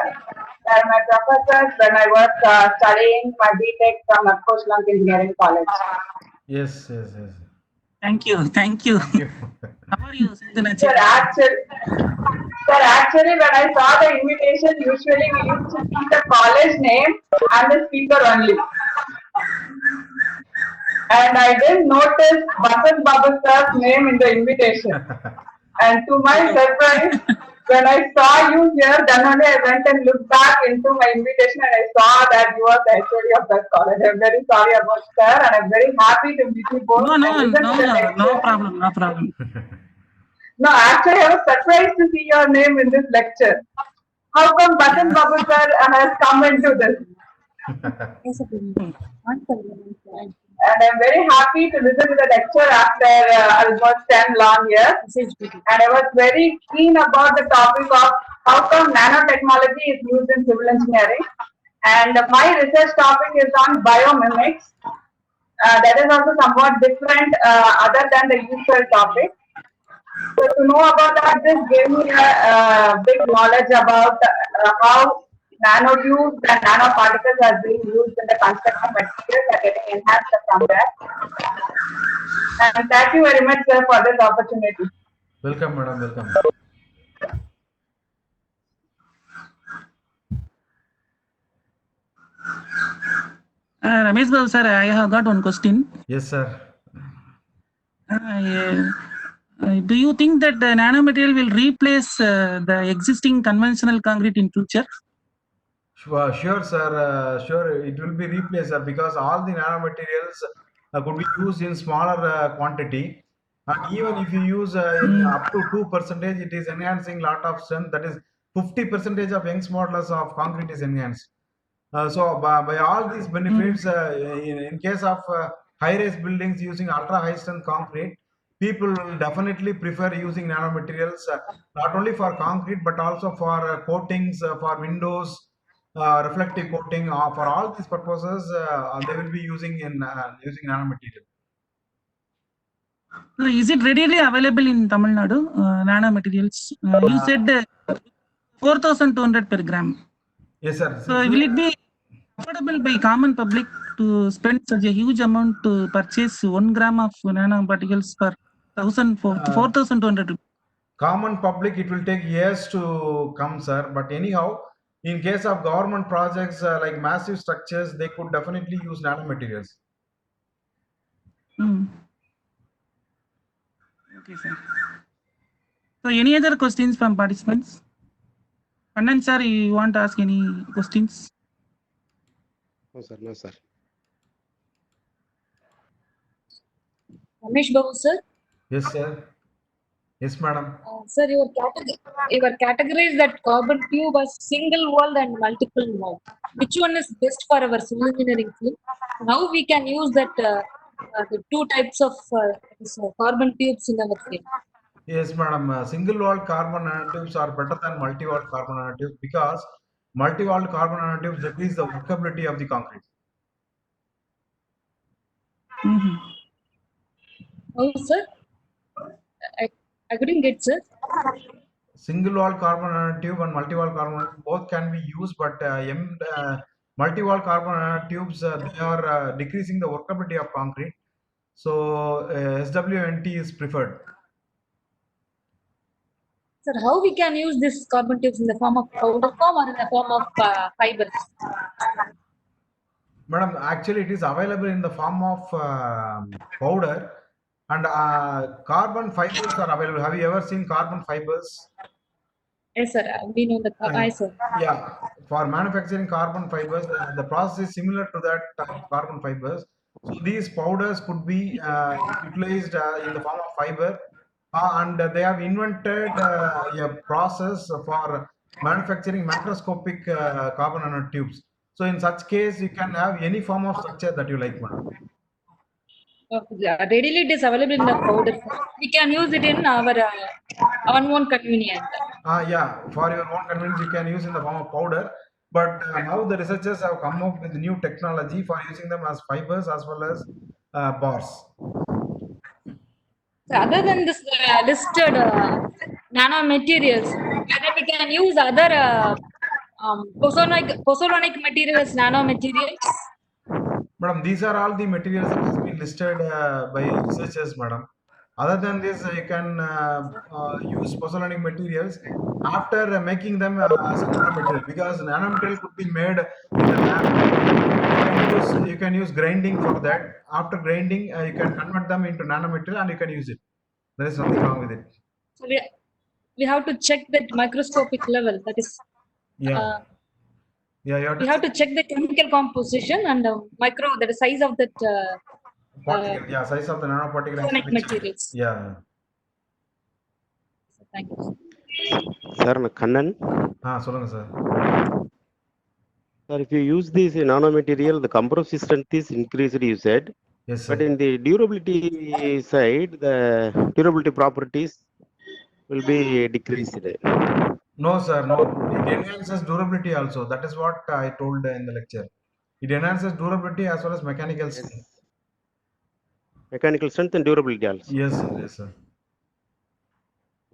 are my professors when I was studying my BTech from Narcotic Engineering College. Yes, yes, yes. Thank you. Thank you. Thank you. How are you, Sindhu Sir, actually, when I saw the invitation, usually we used to see the college name and the speaker only. And I didn't notice Basant Babu sir's name in the invitation. And to my surprise, when I saw you here, then only I went and looked back into my invitation and I saw that you are the HOD of that college. I'm very sorry about sir and I'm very happy to meet you both No, and no, listen to the no, no lecture. problem, no problem. No, actually I was surprised to see your name in this lecture. How come Basant Yeah. Babu sir has come into this? And I'm very happy to listen to the lecture after almost 10 long years. And I was very keen about the topic of how come nanotechnology is used in civil engineering. And my research topic is on biomimics. That is also somewhat different other than the usual topic. So to know about that, this gave me a big knowledge about how nanotubes and nanoparticles are being used in the construction materials are getting enhanced from that. And thank you very much, sir, for this opportunity. Welcome, madam. Welcome. Ramesh Babu sir, I have got one question. Yes, sir. Do you think that the nanomaterial will replace the existing conventional concrete in future? Sure, sir. Sure, it will be replaced, sir, because all the nanomaterials could be used in smaller quantity. And even if you use in up to 2%, it is enhancing lot of strength. That is 50% of Young's modulus of concrete is enhanced. So by all these benefits, in case of high-rise buildings using ultra-high strength concrete, people will definitely prefer using nanomaterials, not only for concrete but also for coatings, for windows, reflective coating. For all these purposes, they will be using nanomaterial. So is it readily available in Tamil Nadu, nanomaterials? You said 4,200 per gram. Yes, sir. So will it be affordable by common public to spend such a huge amount to purchase 1 gram of nanoparticles per 4,200 rupees? Common public, it will take years to come, sir. But anyhow, in case of government projects like massive structures, they could definitely use nanomaterials. Okay, sir. So any other questions from participants? Kannan sir, you want to ask any questions? No, sir. No, sir. RameshBabu sir. Yes, sir. Yes, madam. Sir, you were categorized that carbon tube as single walled and multiple walled. Which one is best for our civil engineering field? How we can use that the two types of carbon tubes in our field? Yes, madam. Single-walled carbon nanotubes are better than multi-walled carbon nanotubes because multi-walled carbon nanotubes decrease the workability of the concrete. Oh, sir. I couldn't get, sir. Single-walled carbon nanotube and multi-walled carbon nanotube both can be used, but multi-walled carbon nanotubes they are decreasing the workability of concrete. So SWNT is preferred. Sir, how we can use this carbon tubes in the form of powder form or in the form of fibers? Madam, actually it is available in the form of powder, and carbon fibers are available. Have you ever seen carbon fibers? Yes, sir. We know the. Yes, sir. Yeah, for manufacturing carbon fibers, the process is similar to that carbon fibers. So these powders could be utilized in the form of fiber, and they have invented a process for manufacturing macroscopic carbon nanotubes. So in such case, you can have any form of structure that you like, madam. Yeah, readily it is available in the powder form. We can use it in our own convenient. Yeah, for your own convenience, you can use in the form of powder. But now the researchers have come up with new technology for using them as fibers as well as bars. So other than this listed nanomaterials, whether we can use other pozzolanic materials, nanomaterials. Madam, these are all the materials that has been listed by researchers, madam. Other than this, you can use pozzolanic materials after making them as a nanomaterial, because nanomaterial could be made in the lab. You can use grinding for that. After grinding, you can convert them into nanomaterial and you can use it. There is nothing wrong with it. So we have to check that microscopic level. That is, Yeah, uh, yeah, you have we to have check to check the chemical composition and the size of that particle. Yeah, size of the nanoparticle has to pozzolanic be checked. materials. Yeah. So thank you. Sir, Kannan. சொல்லுங்க sir. Sir, if you use this nanomaterial, the compressive strength is increased, you said. Yes, sir. But in the durability side, the durability properties will be decreased. No, sir, no. It enhances durability also. That is what I told in the lecture. It enhances durability as well as mechanical Yes. strength. Mechanical strength and durability also. Yes, sir. Yes, sir.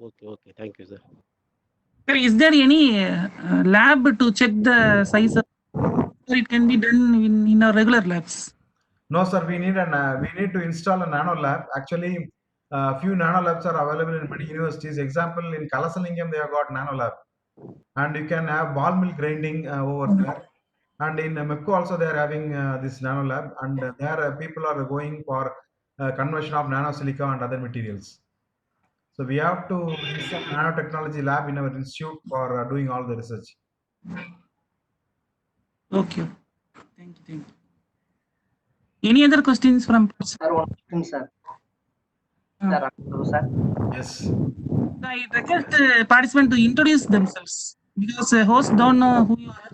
Okay, okay. Thank you, sir. Sir, is there any lab to check the size of, or it can be done in our regular labs? No, sir. We need to install a nano lab. Actually, few nano labs are available in many universities. Example, in Kalasalingam, they have got nano lab, and you can have ball mill grinding over there. And in Mekko also they are having this nano lab, and there people are going for conversion of nanosilica and other materials. So we have to install a nanotechnology lab in our institute for doing all the research. Okay. Thank you. Thank you. Any other questions from? Sir, one question, sir. Sir, sir. Yes. I request participant to introduce themselves because host don't know who you are.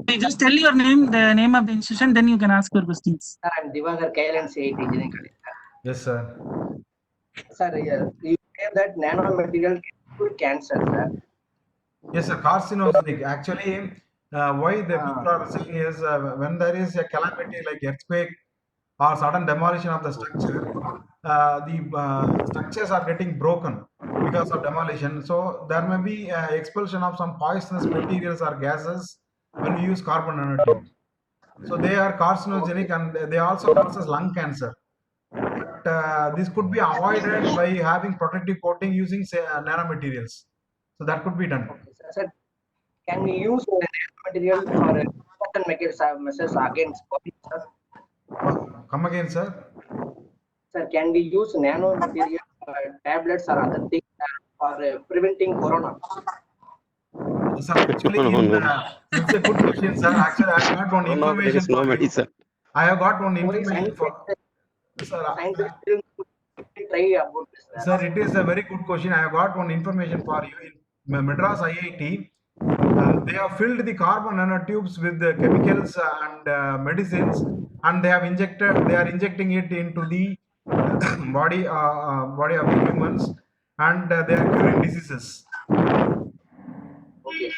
You just tell your name, the name of the institution, then you can ask your questions. Sir, I'm Divagar KLN CIT Engineering College. Yes, sir. Sir, you say that nanomaterial can cure cancer, sir. Yes, sir. Carcinogenic. Actually, why the people are saying is when there is a calamity like earthquake or sudden demolition of the structure, the structures are getting broken because of demolition. So there may be expulsion of some poisonous materials or gases when we use carbon nanotube. So they are carcinogenic and they also causes lung cancer. But this could be avoided by having protective coating using say, nanomaterials. So that could be done. Okay, sir. Sir, can we use nanomaterial for certain measures against COVID, sir? Come again, sir. Sir, can we use nanomaterial tablets or other things for preventing corona? Sir, actually, it's a good question, sir. Actually, I have got one No, there information is no for you. medicine. I have got one Why information for scientists didn't try about this, sir? sir. It is a very good question. I have got one information for you. In Madras IIT, they have filled the carbon nanotubes with the chemicals and medicines, and they are injecting it into the body of the humans, and they are curing diseases. Okay.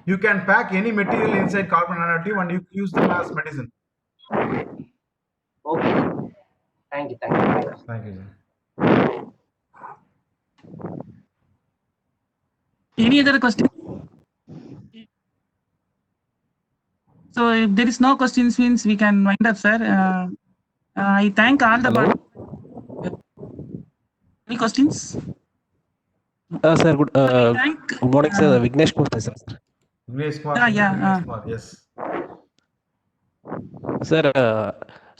You can pack any material inside carbon nanotube and you use them as medicine. Okay. Thank you. Thank you, sir. Any other question? So if there is no questions, means we can wind up, sir. I thank all the. Hello? Any questions? Sir, good Thank. good morning, sir. Vignesh Kumar, sir. Vignesh Kumar, Yeah. Vignesh Kumar, yes.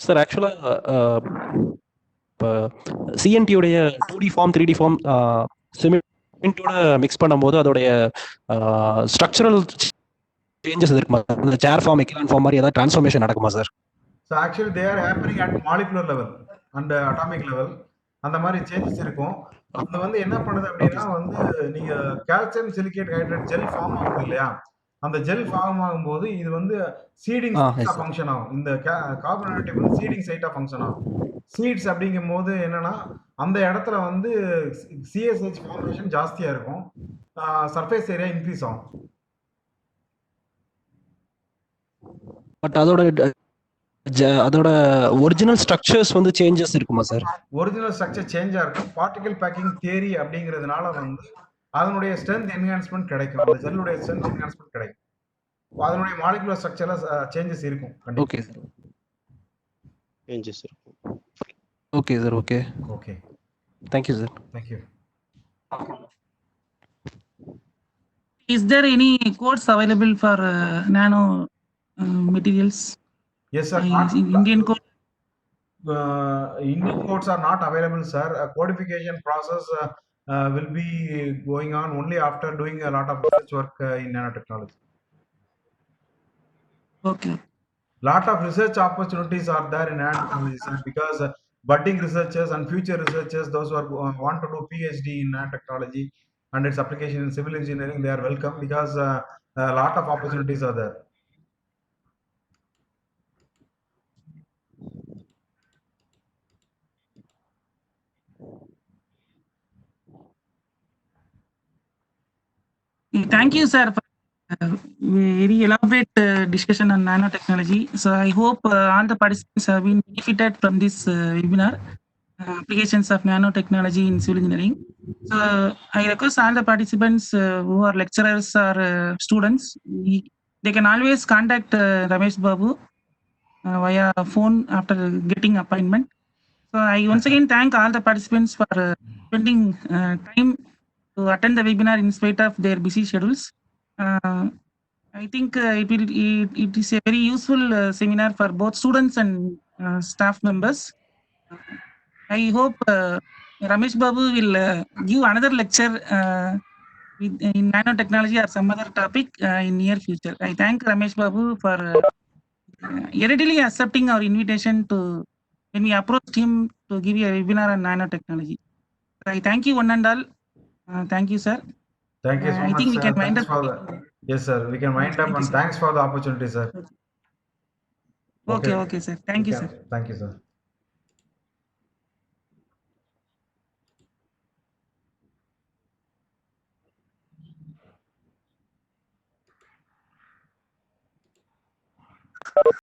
Sir, actually, CNT உடைய 2D form, 3D form, சிமெண்டோட mix பண்ணும்போது அதோடைய structural changes இருக்குமா? இந்த சேர் form, echelon form மாதிரி ஏதாவது transformation நடக்குமா sir? So actually they are happening at molecular level and atomic level. அந்த மாதிரி சேஞ்சஸ் இருக்கும். அது வந்து என்ன பண்ணுது அப்படின்னா வந்து நீங்க calcium silicate hydrate gel form ஆகுது இல்லையா? அந்த ஜெல் ஃபார்ம் ஆகும்போது இது வந்து சீடிங் சைட்டா ஃபங்க்ஷன் ஆகும். இந்த கார்பன் நானோடியூப் வந்து சீடிங் சைட்டா ஃபங்க்ஷன் ஆகும். சீட்ஸ் அப்படிங்கும்போது என்னன்னா அந்த இடத்துல வந்து சிஎஸ்ஹெச் ஃபார்மேஷன் ஜாஸ்தியா இருக்கும். சர்ஃபேஸ் ஏரியா இன்க்ரீஸ் ஆகும். பட் அதோட ஒரிஜினல் ஸ்ட்ரக்சர்ஸ் வந்து சேஞ்சஸ் இருக்குமா சார்? ஒரிஜினல் ஸ்ட்ரக்சர் சேஞ்சா இருக்கும். பார்ட்டிகல் பேக்கிங் தியரி அப்படிங்கிறதுனால வந்து அதனுடைய ஸ்ட்ரென்த் என்ஹான்ஸ்மெண்ட் கிடைக்கும். அந்த ஜெல்லுடைய ஸ்ட்ரென்த் என்ஹான்ஸ்மெண்ட் கிடைக்கும். அதனுடைய மாலிகுலர் ஸ்ட்ரக்சர்ல சேஞ்சஸ் இருக்கும். Okay sir. சேஞ்சஸ் இருக்கும். Okay sir. Okay. Okay. Thank you sir. Thank you. Is there any codes available for nano materials? Yes, sir. Indian code? Indian codes are not available, sir. A codification process will be going on only after doing a lot of research work in nanotechnology. Okay. Lot of research opportunities are there in nanotechnology, sir, because budding researchers and future researchers, those who are, want to do PhD in nanotechnology and its application in civil engineering, they are welcome because a lot of opportunities are there. Thank you, sir, for very elaborate discussion on nanotechnology. So I hope all the participants have been benefited from this webinar, applications of nanotechnology in civil engineering. So I request all the participants who are lecturers or students, they can always contact RameshBabu via phone after getting appointment. So I once again thank all the participants for spending time to attend the webinar in spite of their busy schedules. I think it is a very useful seminar for both students and staff members. I hope RameshBabu will give another lecture in nanotechnology or some other topic in near future. I thank RameshBabu for readily accepting our invitation to when we approached him to give a webinar on nanotechnology. I thank you one and all. Thank you, sir. Thank you so I much, think we sir. can wind Thanks up. for the, yes, sir. We can wind up, Thank you, and sir. thanks for the opportunity, sir. Okay, okay, sir. Thank you, sir. Thank you, sir.